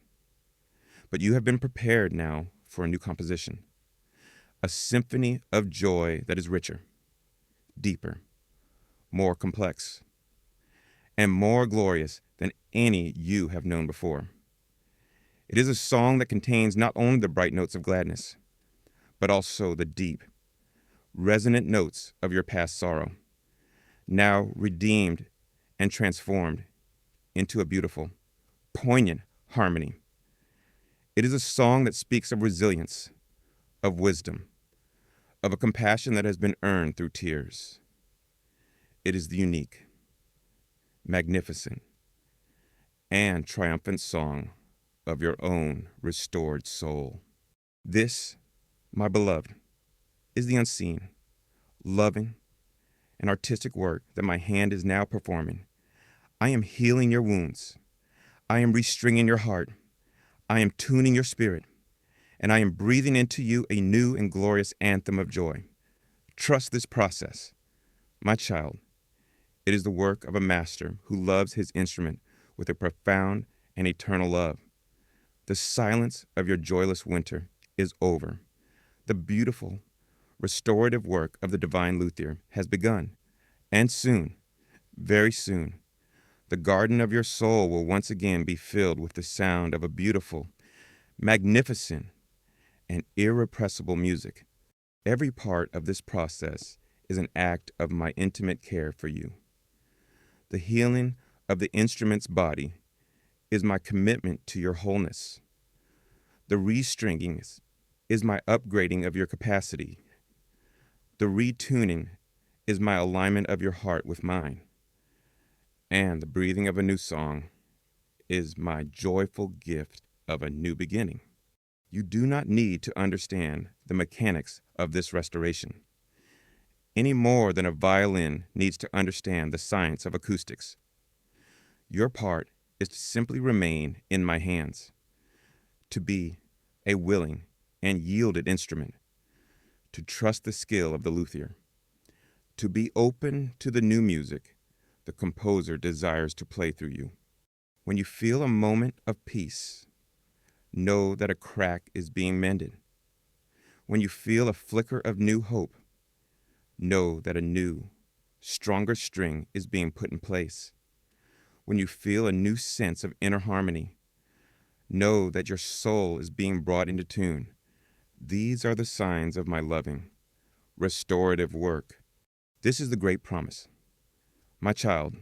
But you have been prepared now for a new composition, a symphony of joy that is richer, deeper, more complex, and more glorious than any you have known before. It is a song that contains not only the bright notes of gladness, but also the deep, resonant notes of your past sorrow, now redeemed and transformed into a beautiful, poignant harmony. It is a song that speaks of resilience, of wisdom, of a compassion that has been earned through tears. It is the unique, magnificent, and triumphant song of your own restored soul. This, my beloved, is the unseen, loving, and artistic work that my hand is now performing. I am healing your wounds. I am restringing your heart. I am tuning your spirit. And I am breathing into you a new and glorious anthem of joy. Trust this process. My child, it is the work of a master who loves his instrument with a profound and eternal love. The silence of your joyless winter is over. The beautiful, restorative work of the divine luthier has begun. And soon, very soon, The garden of your soul will once again be filled with the sound of a beautiful, magnificent, and irrepressible music. Every part of this process is an act of my intimate care for you. The healing of the instrument's body is my commitment to your wholeness. The restringing is my upgrading of your capacity. The retuning is my alignment of your heart with mine. And the breathing of a new song is my joyful gift of a new beginning. You do not need to understand the mechanics of this restoration, any more than a violin needs to understand the science of acoustics. Your part is to simply remain in my hands, to be a willing and yielded instrument, to trust the skill of the luthier, to be open to the new music the composer desires to play through you. When you feel a moment of peace, know that a crack is being mended. When you feel a flicker of new hope, know that a new, stronger string is being put in place. When you feel a new sense of inner harmony, know that your soul is being brought into tune. These are the signs of my loving, restorative work. This is the great promise. My child,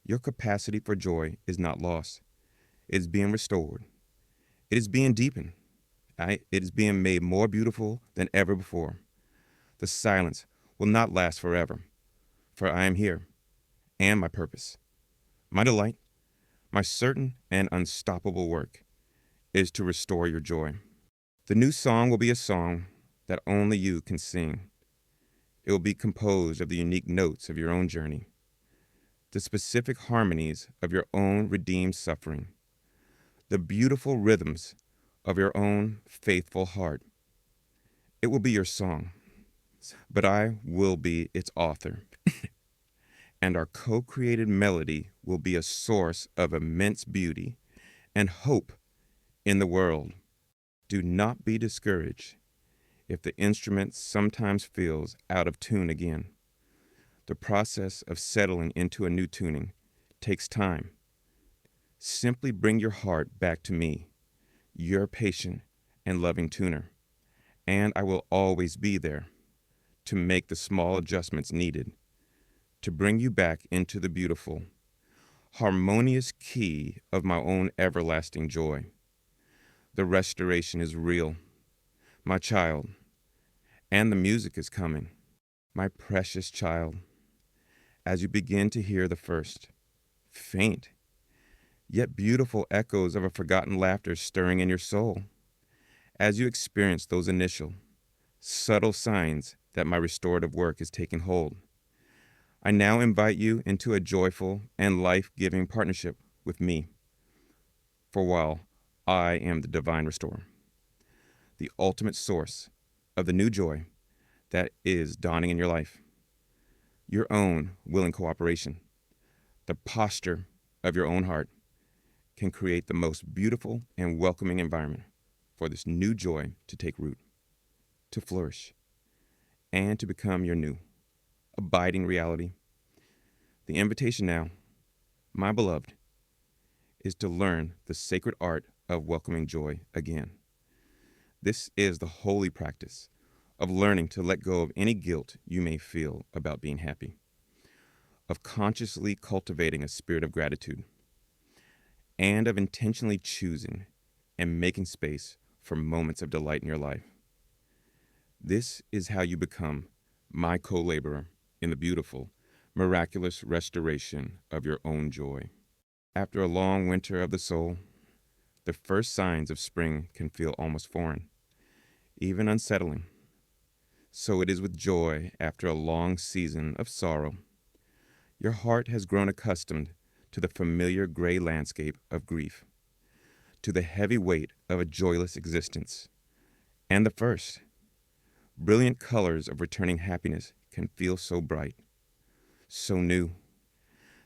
your capacity for joy is not lost. It is being restored. It is being deepened. It is being made more beautiful than ever before. The silence will not last forever, for I am here, and my purpose, my delight, my certain and unstoppable work is to restore your joy. The new song will be a song that only you can sing. It will be composed of the unique notes of your own journey, the specific harmonies of your own redeemed suffering, the beautiful rhythms of your own faithful heart. It will be your song, but I will be its author. And our co-created melody will be a source of immense beauty and hope in the world. Do not be discouraged if the instrument sometimes feels out of tune again. The process of settling into a new tuning takes time. Simply bring your heart back to me, your patient and loving tuner, and I will always be there to make the small adjustments needed to bring you back into the beautiful, harmonious key of my own everlasting joy. The restoration is real, my child, and the music is coming, my precious child. As you begin to hear the first, faint, yet beautiful echoes of a forgotten laughter stirring in your soul, as you experience those initial, subtle signs that my restorative work is taking hold, I now invite you into a joyful and life-giving partnership with me, for while I am the divine restorer, the ultimate source of the new joy that is dawning in your life. Your own willing cooperation, the posture of your own heart, can create the most beautiful and welcoming environment for this new joy to take root, to flourish, and to become your new, abiding reality. The invitation now, my beloved, is to learn the sacred art of welcoming joy again. This is the holy practice of learning to let go of any guilt you may feel about being happy, of consciously cultivating a spirit of gratitude, and of intentionally choosing and making space for moments of delight in your life. This is how you become my co-laborer in the beautiful, miraculous restoration of your own joy. After a long winter of the soul, the first signs of spring can feel almost foreign, even unsettling. So it is with joy after a long season of sorrow. Your heart has grown accustomed to the familiar gray landscape of grief, to the heavy weight of a joyless existence. And the first, brilliant colors of returning happiness can feel so bright, so new,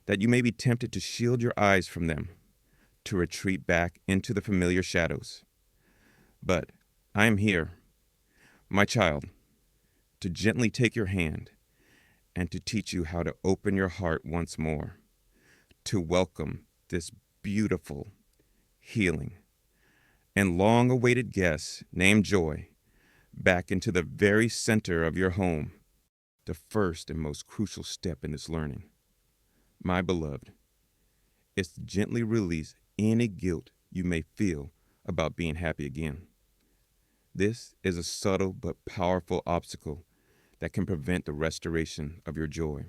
that you may be tempted to shield your eyes from them, to retreat back into the familiar shadows. But I am here, my child, to gently take your hand and to teach you how to open your heart once more, to welcome this beautiful, healing, and long awaited guest named Joy back into the very center of your home, the first and most crucial step in this learning, my beloved, is to gently release any guilt you may feel about being happy again. This is a subtle but powerful obstacle that can prevent the restoration of your joy.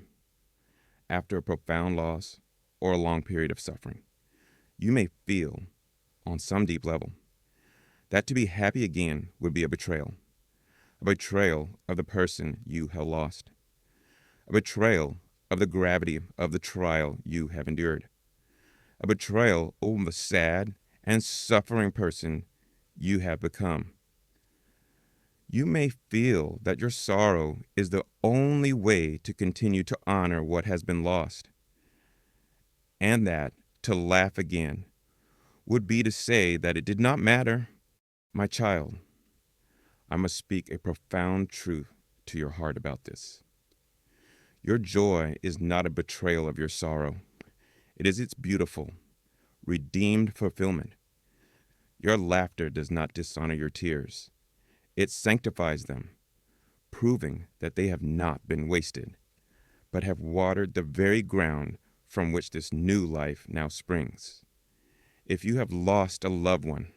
After a profound loss or a long period of suffering, you may feel, on some deep level, that to be happy again would be a betrayal of the person you have lost, a betrayal of the gravity of the trial you have endured, a betrayal of the sad and suffering person you have become. You may feel that your sorrow is the only way to continue to honor what has been lost, and that to laugh again would be to say that it did not matter. My child, I must speak a profound truth to your heart about this. Your joy is not a betrayal of your sorrow. It is its beautiful, redeemed fulfillment. Your laughter does not dishonor your tears. It sanctifies them, proving that they have not been wasted, but have watered the very ground from which this new life now springs. If you have lost a loved one,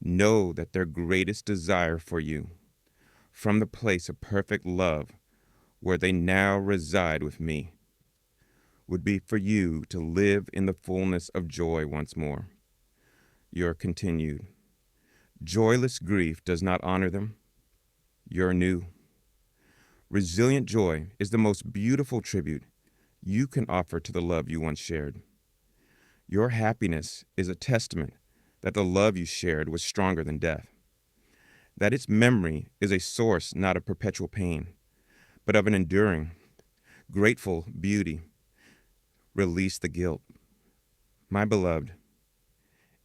know that their greatest desire for you, from the place of perfect love where they now reside with me, would be for you to live in the fullness of joy once more. Your continued, joyless grief does not honor them. You're new. Resilient joy is the most beautiful tribute you can offer to the love you once shared. Your happiness is a testament that the love you shared was stronger than death, that its memory is a source not of perpetual pain, but of an enduring, grateful beauty. Release the guilt. My beloved,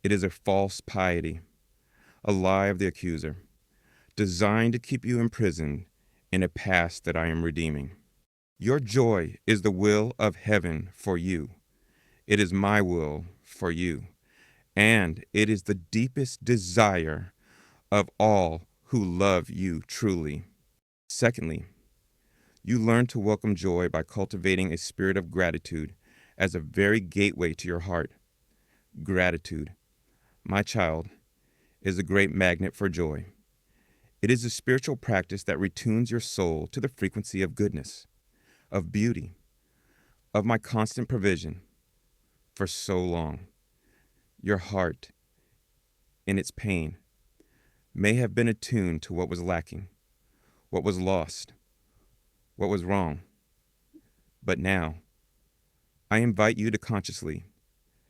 it is a false piety, a lie of the accuser, designed to keep you imprisoned in a past that I am redeeming. Your joy is the will of heaven for you. It is my will for you. And it is the deepest desire of all who love you truly. Secondly, you learn to welcome joy by cultivating a spirit of gratitude as a very gateway to your heart. Gratitude, my child, is a great magnet for joy. It is a spiritual practice that retunes your soul to the frequency of goodness, of beauty, of my constant provision. For so long, your heart, in its pain, may have been attuned to what was lacking, what was lost, what was wrong. But now, I invite you to consciously,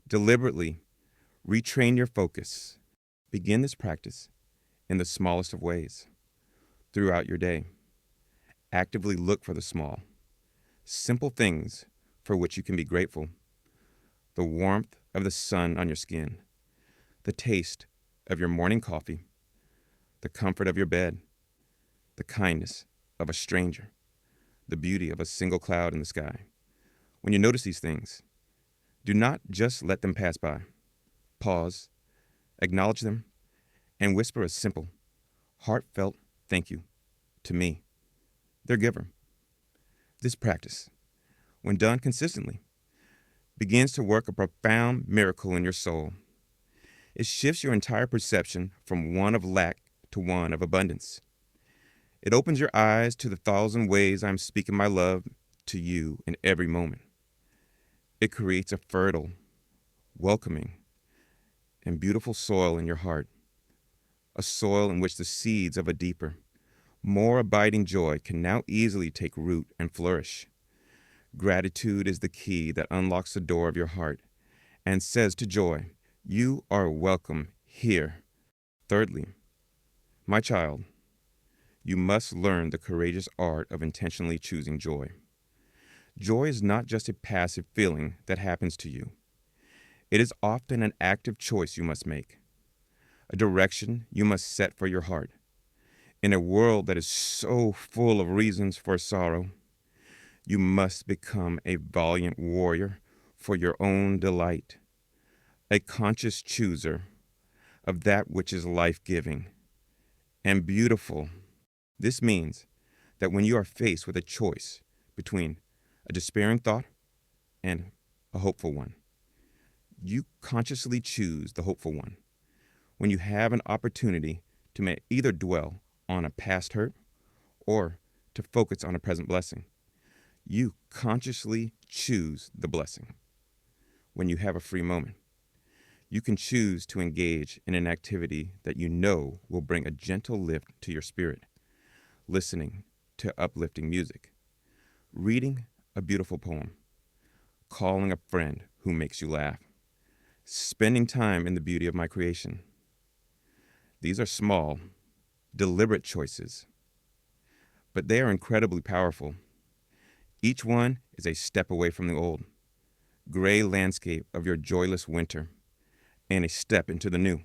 deliberately retrain your focus. Begin this practice in the smallest of ways throughout your day. Actively look for the small, simple things for which you can be grateful. The warmth of the sun on your skin, the taste of your morning coffee, the comfort of your bed, the kindness of a stranger, the beauty of a single cloud in the sky. When you notice these things, do not just let them pass by. Pause, acknowledge them, and whisper a simple, heartfelt thank you to me, their giver. This practice, when done consistently, begins to work a profound miracle in your soul. It shifts your entire perception from one of lack to one of abundance. It opens your eyes to the thousand ways I'm speaking my love to you in every moment. It creates a fertile, welcoming, and beautiful soil in your heart, a soil in which the seeds of a deeper, more abiding joy can now easily take root and flourish. Gratitude is the key that unlocks the door of your heart and says to joy, you are welcome here. Thirdly, my child, you must learn the courageous art of intentionally choosing joy. Joy is not just a passive feeling that happens to you. It is often an active choice you must make, a direction you must set for your heart. In a world that is so full of reasons for sorrow, you must become a valiant warrior for your own delight, a conscious chooser of that which is life-giving and beautiful. This means that when you are faced with a choice between a despairing thought and a hopeful one, you consciously choose the hopeful one. When you have an opportunity to either dwell on a past hurt or to focus on a present blessing, you consciously choose the blessing. When you have a free moment, you can choose to engage in an activity that you know will bring a gentle lift to your spirit, listening to uplifting music, reading a beautiful poem, calling a friend who makes you laugh, spending time in the beauty of my creation. These are small, deliberate choices, but they are incredibly powerful. Each one is a step away from the old, gray landscape of your joyless winter and a step into the new,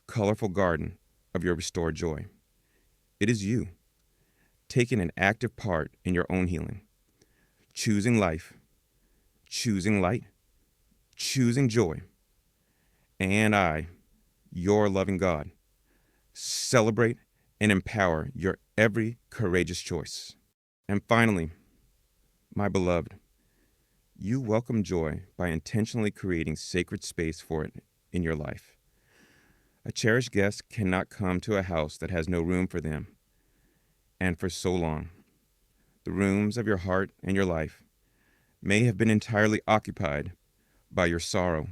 colorful garden of your restored joy. It is you, taking an active part in your own healing, choosing life, choosing light, choosing joy. And I, your loving God, celebrate and empower your every courageous choice. And finally, my beloved, you welcome joy by intentionally creating sacred space for it in your life. A cherished guest cannot come to a house that has no room for them. And for so long, the rooms of your heart and your life may have been entirely occupied by your sorrow,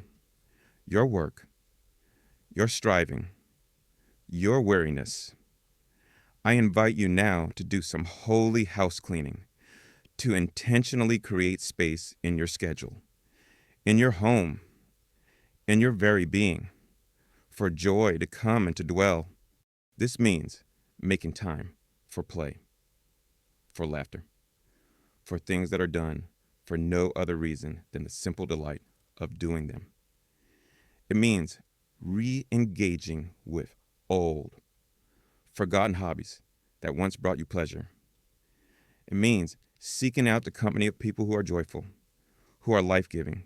your work, your striving, your weariness. I invite you now to do some holy house cleaning, to intentionally create space in your schedule, in your home, in your very being, for joy to come and to dwell. This means making time for play, for laughter, for things that are done for no other reason than the simple delight of doing them. It means re-engaging with old, forgotten hobbies that once brought you pleasure. It means seeking out the company of people who are joyful, who are life-giving,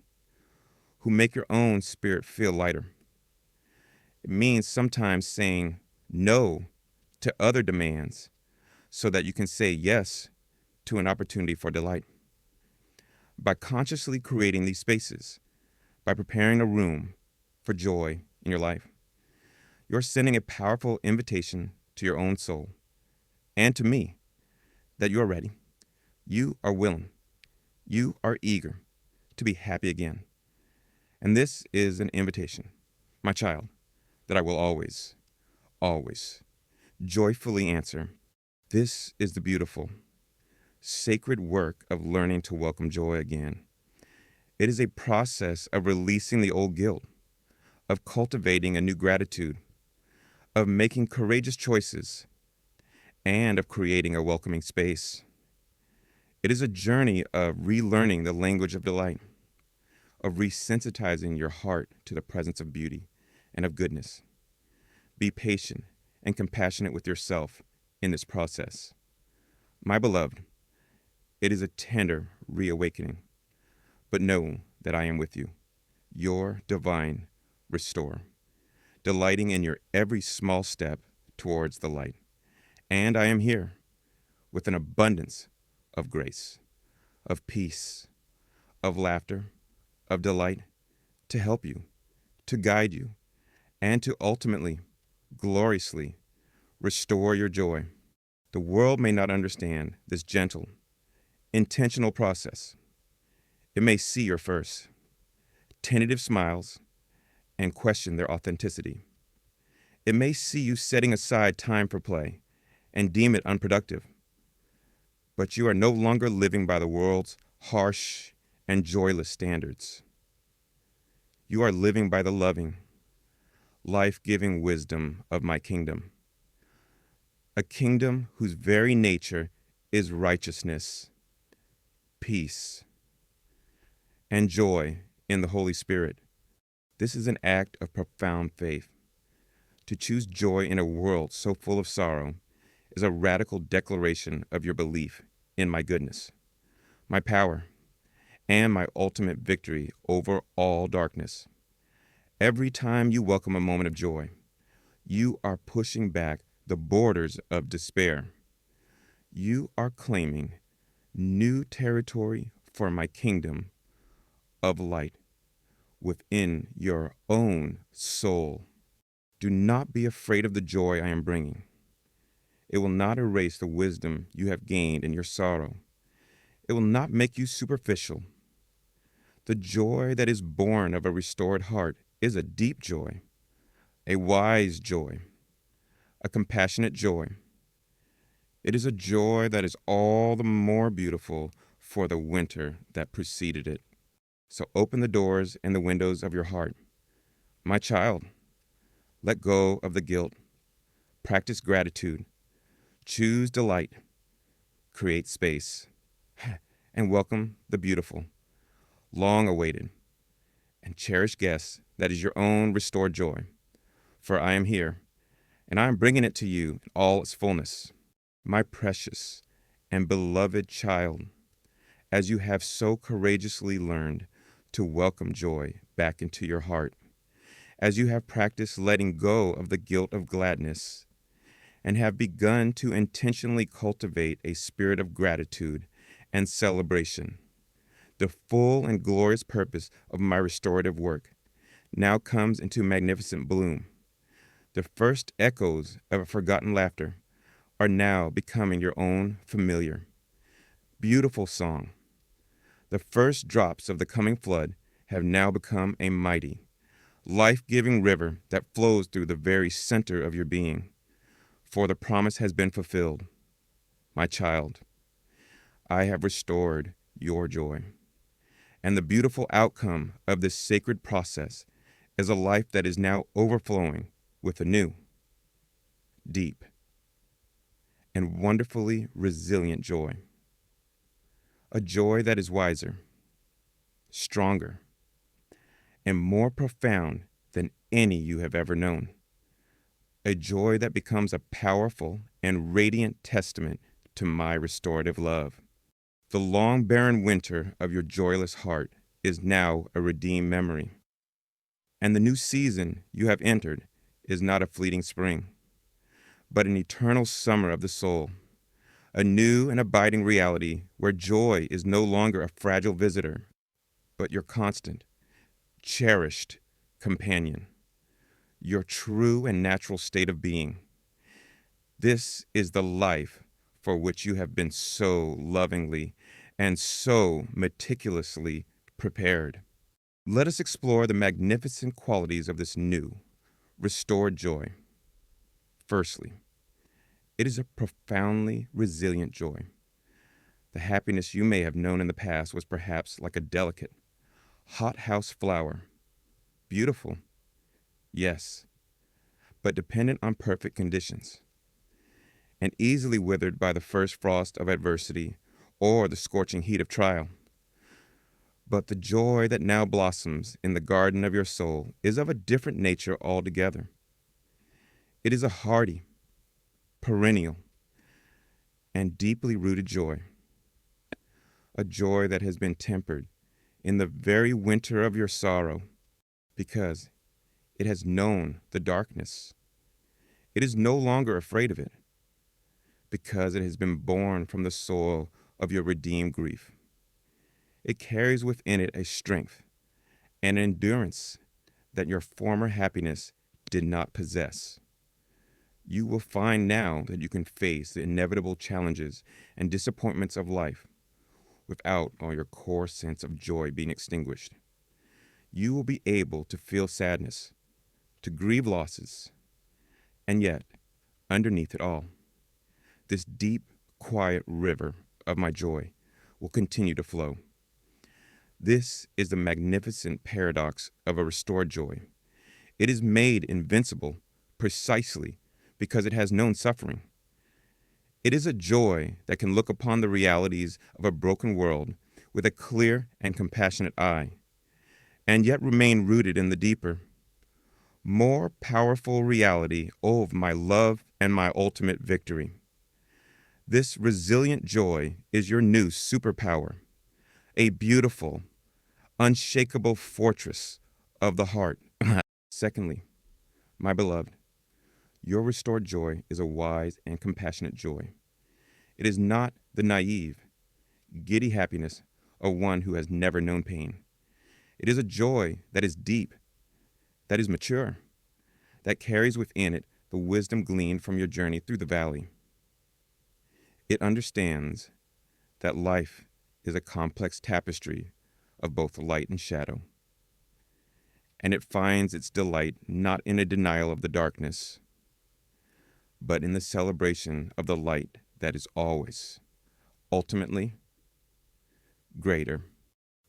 who make your own spirit feel lighter. It means sometimes saying no to other demands so that you can say yes to an opportunity for delight. By consciously creating these spaces, by preparing a room for joy in your life, you're sending a powerful invitation to your own soul and to me that you're ready, you are willing, you are eager to be happy again. And this is an invitation, my child, that I will always, always joyfully answer. This is the beautiful, sacred work of learning to welcome joy again. It is a process of releasing the old guilt, of cultivating a new gratitude, of making courageous choices, and of creating a welcoming space. It is a journey of relearning the language of delight, of resensitizing your heart to the presence of beauty and of goodness. Be patient and compassionate with yourself in this process. My beloved, it is a tender reawakening, but know that I am with you, your divine restorer, delighting in your every small step towards the light. And I am here with an abundance of grace, of peace, of laughter, of delight, to help you, to guide you, and to ultimately, gloriously restore your joy. The world may not understand this gentle, intentional process. It may see your first tentative smiles and question their authenticity. It may see you setting aside time for play and deem it unproductive. But you are no longer living by the world's harsh and joyless standards. You are living by the loving, life-giving wisdom of my kingdom, a kingdom whose very nature is righteousness, peace, and joy in the Holy Spirit. This is an act of profound faith. To choose joy in a world so full of sorrow is a radical declaration of your belief in my goodness, my power, and my ultimate victory over all darkness. Every time you welcome a moment of joy, you are pushing back the borders of despair. You are claiming new territory for my kingdom of light within your own soul. Do not be afraid of the joy I am bringing. It will not erase the wisdom you have gained in your sorrow. It will not make you superficial. The joy that is born of a restored heart is a deep joy, a wise joy, a compassionate joy. It is a joy that is all the more beautiful for the winter that preceded it. So open the doors and the windows of your heart. My child, let go of the guilt. Practice gratitude. Choose delight. Create space. And welcome the beautiful, long awaited, and cherished guest that is your own restored joy. For I am here, and I am bringing it to you in all its fullness. My precious and beloved child, as you have so courageously learned to welcome joy back into your heart, as you have practiced letting go of the guilt of gladness, and have begun to intentionally cultivate a spirit of gratitude and celebration, the full and glorious purpose of my restorative work now comes into magnificent bloom. The first echoes of a forgotten laughter are now becoming your own familiar, beautiful song. The first drops of the coming flood have now become a mighty, life-giving river that flows through the very center of your being. For the promise has been fulfilled. My child, I have restored your joy. And the beautiful outcome of this sacred process is a life that is now overflowing with a new, deep, and wonderfully resilient joy. A joy that is wiser, stronger, and more profound than any you have ever known. A joy that becomes a powerful and radiant testament to my restorative love. The long barren winter of your joyless heart is now a redeemed memory. And the new season you have entered is not a fleeting spring, but an eternal summer of the soul, a new and abiding reality where joy is no longer a fragile visitor, but your constant, cherished companion, your true and natural state of being. This is the life for which you have been so lovingly and so meticulously prepared. Let us explore the magnificent qualities of this new, restored joy. Firstly, it is a profoundly resilient joy. The happiness you may have known in the past was perhaps like a delicate, hothouse flower. Beautiful, yes, but dependent on perfect conditions, and easily withered by the first frost of adversity or the scorching heat of trial. But the joy that now blossoms in the garden of your soul is of a different nature altogether. It is a hearty, perennial, and deeply rooted joy. A joy that has been tempered in the very winter of your sorrow because it has known the darkness. It is no longer afraid of it because it has been born from the soil of your redeemed grief. It carries within it a strength and endurance that your former happiness did not possess. You will find now that you can face the inevitable challenges and disappointments of life without all your core sense of joy being extinguished. You will be able to feel sadness, to grieve losses, and yet, underneath it all, this deep, quiet river of my joy will continue to flow. This is the magnificent paradox of a restored joy. It is made invincible precisely because it has known suffering. It is a joy that can look upon the realities of a broken world with a clear and compassionate eye, and yet remain rooted in the deeper, more powerful reality of my love and my ultimate victory. This resilient joy is your new superpower, a beautiful, unshakable fortress of the heart. Secondly, my beloved, your restored joy is a wise and compassionate joy. It is not the naive, giddy happiness of one who has never known pain. It is a joy that is deep, that is mature, that carries within it the wisdom gleaned from your journey through the valley. It understands that life is a complex tapestry of both light and shadow, and it finds its delight not in a denial of the darkness, but in the celebration of the light that is always, ultimately, greater.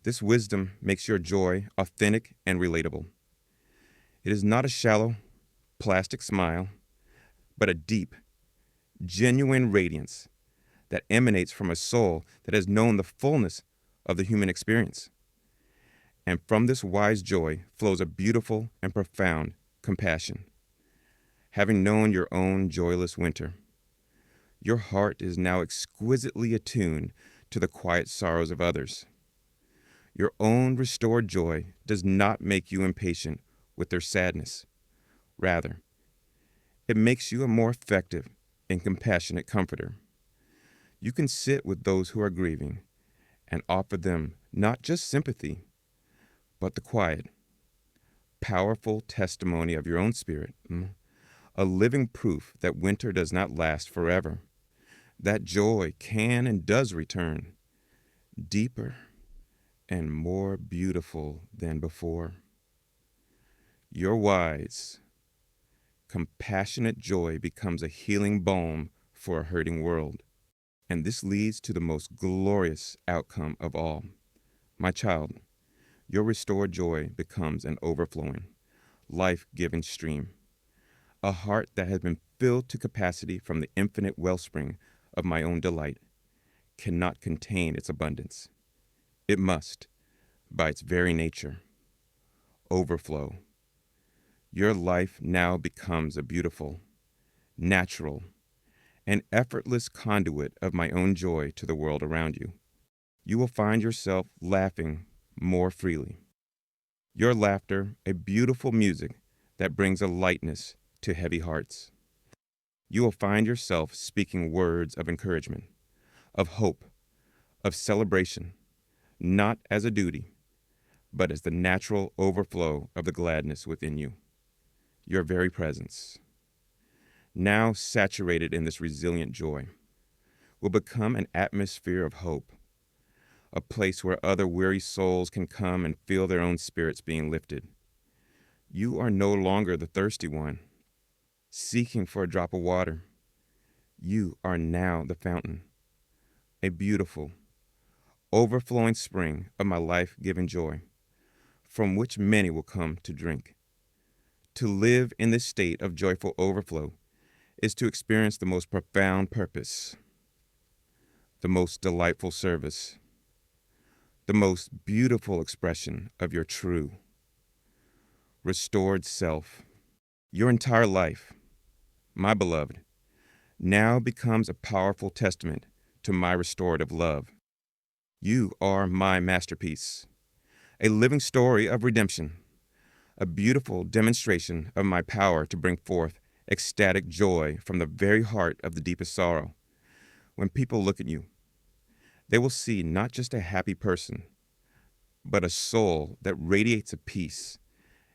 This wisdom makes your joy authentic and relatable. It is not a shallow, plastic smile, but a deep, genuine radiance that emanates from a soul that has known the fullness of the human experience. And from this wise joy flows a beautiful and profound compassion. Having known your own joyless winter, your heart is now exquisitely attuned to the quiet sorrows of others. Your own restored joy does not make you impatient with their sadness. Rather, it makes you a more effective and compassionate comforter. You can sit with those who are grieving and offer them not just sympathy, but the quiet, powerful testimony of your own spirit, a living proof that winter does not last forever, that joy can and does return, deeper and more beautiful than before. Your wise, compassionate joy becomes a healing balm for a hurting world. And this leads to the most glorious outcome of all. My child, your restored joy becomes an overflowing, life-giving stream. A heart that has been filled to capacity from the infinite wellspring of my own delight cannot contain its abundance. It must, by its very nature, overflow. Your life now becomes a beautiful, natural, an effortless conduit of my own joy to the world around you. You will find yourself laughing more freely. Your laughter, a beautiful music that brings a lightness to heavy hearts. You will find yourself speaking words of encouragement, of hope, of celebration, not as a duty, but as the natural overflow of the gladness within you. Your very presence, now saturated in this resilient joy, will become an atmosphere of hope, a place where other weary souls can come and feel their own spirits being lifted. You are no longer the thirsty one, seeking for a drop of water. You are now the fountain, a beautiful, overflowing spring of my life-giving joy, from which many will come to drink. To live in this state of joyful overflow is to experience the most profound purpose, the most delightful service, the most beautiful expression of your true, restored self. Your entire life, my beloved, now becomes a powerful testament to my restorative love. You are my masterpiece, a living story of redemption, a beautiful demonstration of my power to bring forth ecstatic joy from the very heart of the deepest sorrow. When people look at you, they will see not just a happy person, but a soul that radiates a peace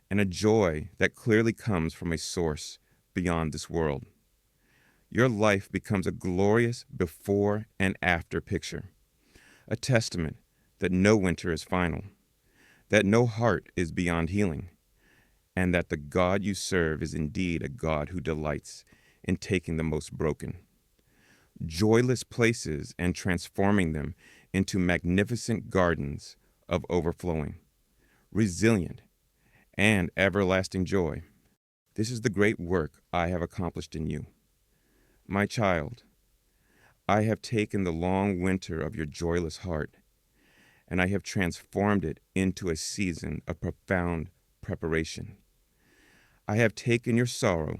and a joy that clearly comes from a source beyond this world. Your life becomes a glorious before and after picture, a testament that no winter is final, that no heart is beyond healing, and that the God you serve is indeed a God who delights in taking the most broken, joyless places and transforming them into magnificent gardens of overflowing, resilient, and everlasting joy. This is the great work I have accomplished in you. My child, I have taken the long winter of your joyless heart, and I have transformed it into a season of profound preparation. I have taken your sorrow,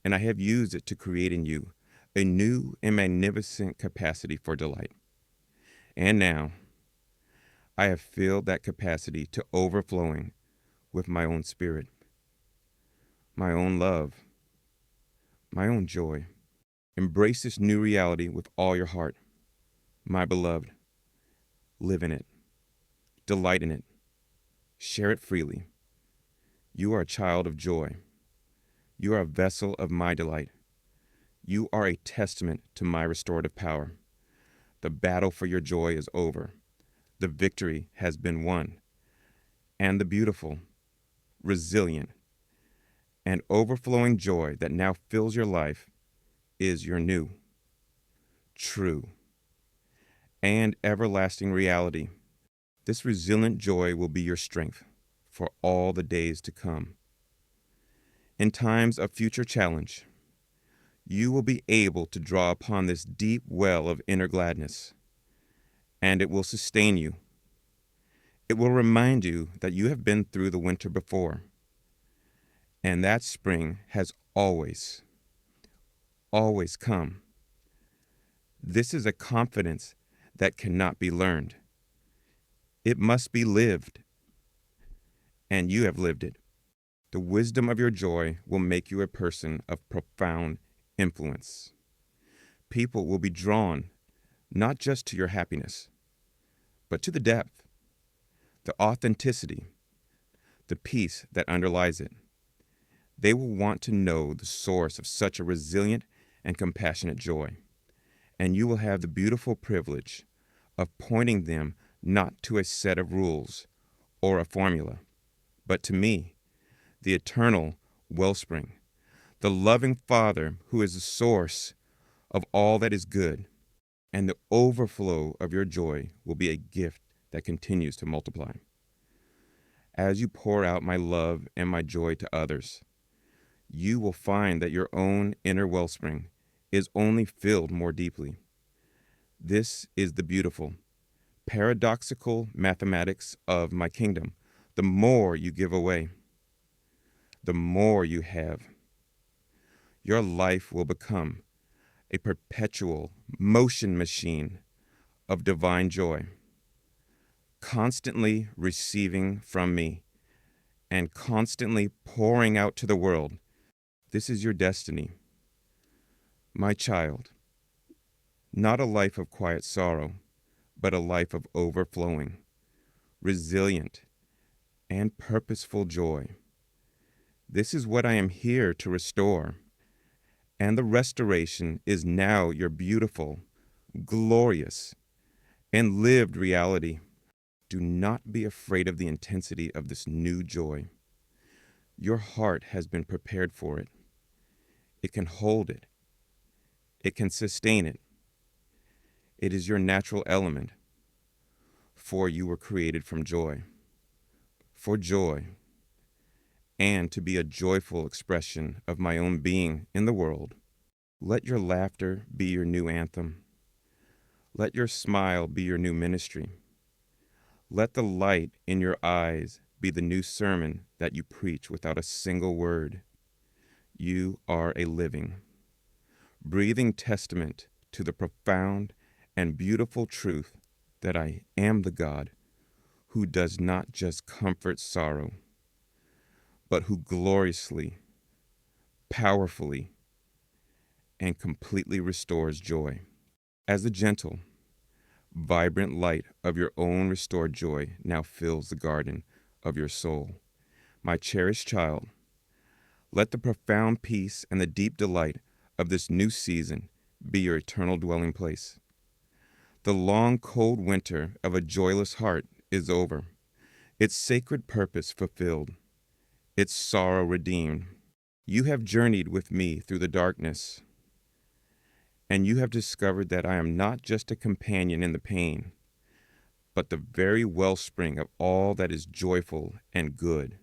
and I have used it to create in you a new and magnificent capacity for delight. And now, I have filled that capacity to overflowing with my own spirit, my own love, my own joy. Embrace this new reality with all your heart, my beloved. Live in it, delight in it, share it freely. You are a child of joy. You are a vessel of my delight. You are a testament to my restorative power. The battle for your joy is over. The victory has been won. And the beautiful, resilient, and overflowing joy that now fills your life is your new, true, and everlasting reality. This resilient joy will be your strength for all the days to come. In times of future challenge, you will be able to draw upon this deep well of inner gladness, and it will sustain you. It will remind you that you have been through the winter before, and that spring has always come. This is a confidence that cannot be learned. It must be lived, and you have lived it. The wisdom of your joy will make you a person of profound influence. People will be drawn not just to your happiness, but to the depth, the authenticity, the peace that underlies it. They will want to know the source of such a resilient and compassionate joy, and you will have the beautiful privilege of pointing them not to a set of rules or a formula, but to me, the eternal wellspring, the loving Father who is the source of all that is good, and the overflow of your joy will be a gift that continues to multiply. As you pour out my love and my joy to others, you will find that your own inner wellspring is only filled more deeply. This is the beautiful, paradoxical mathematics of my kingdom. The more you give away, the more you have. Your life will become a perpetual motion machine of divine joy, constantly receiving from me and constantly pouring out to the world. This is your destiny, my child. Not a life of quiet sorrow, but a life of overflowing, resilient, and purposeful joy. This is what I am here to restore, and the restoration is now your beautiful, glorious, and lived reality. Do not be afraid of the intensity of this new joy. Your heart has been prepared for it. It can hold it. It can sustain it. It is your natural element, for you were created from joy, for joy, and to be a joyful expression of my own being in the world. Let your laughter be your new anthem. Let your smile be your new ministry. Let the light in your eyes be the new sermon that you preach without a single word. You are a living, breathing testament to the profound and beautiful truth that I am the God who does not just comfort sorrow, but who gloriously, powerfully, and completely restores joy. As the gentle, vibrant light of your own restored joy now fills the garden of your soul, my cherished child, let the profound peace and the deep delight of this new season be your eternal dwelling place. The long, cold winter of a joyless heart is over, its sacred purpose fulfilled, its sorrow redeemed. You have journeyed with me through the darkness, and you have discovered that I am not just a companion in the pain, but the very wellspring of all that is joyful and good.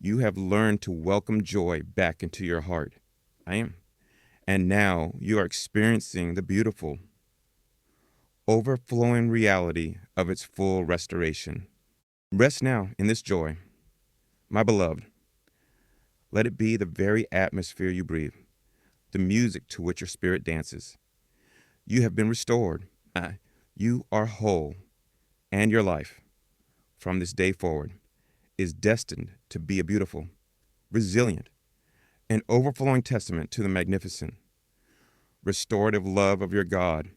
You have learned to welcome joy back into your heart. And now you are experiencing the beautiful, overflowing reality of its full restoration. Rest now in this joy, my beloved. Let it be the very atmosphere you breathe, the music to which your spirit dances. You have been restored. You are whole. and your life from this day forward is destined to be a beautiful, resilient, and overflowing testament to the magnificent, restorative love of your God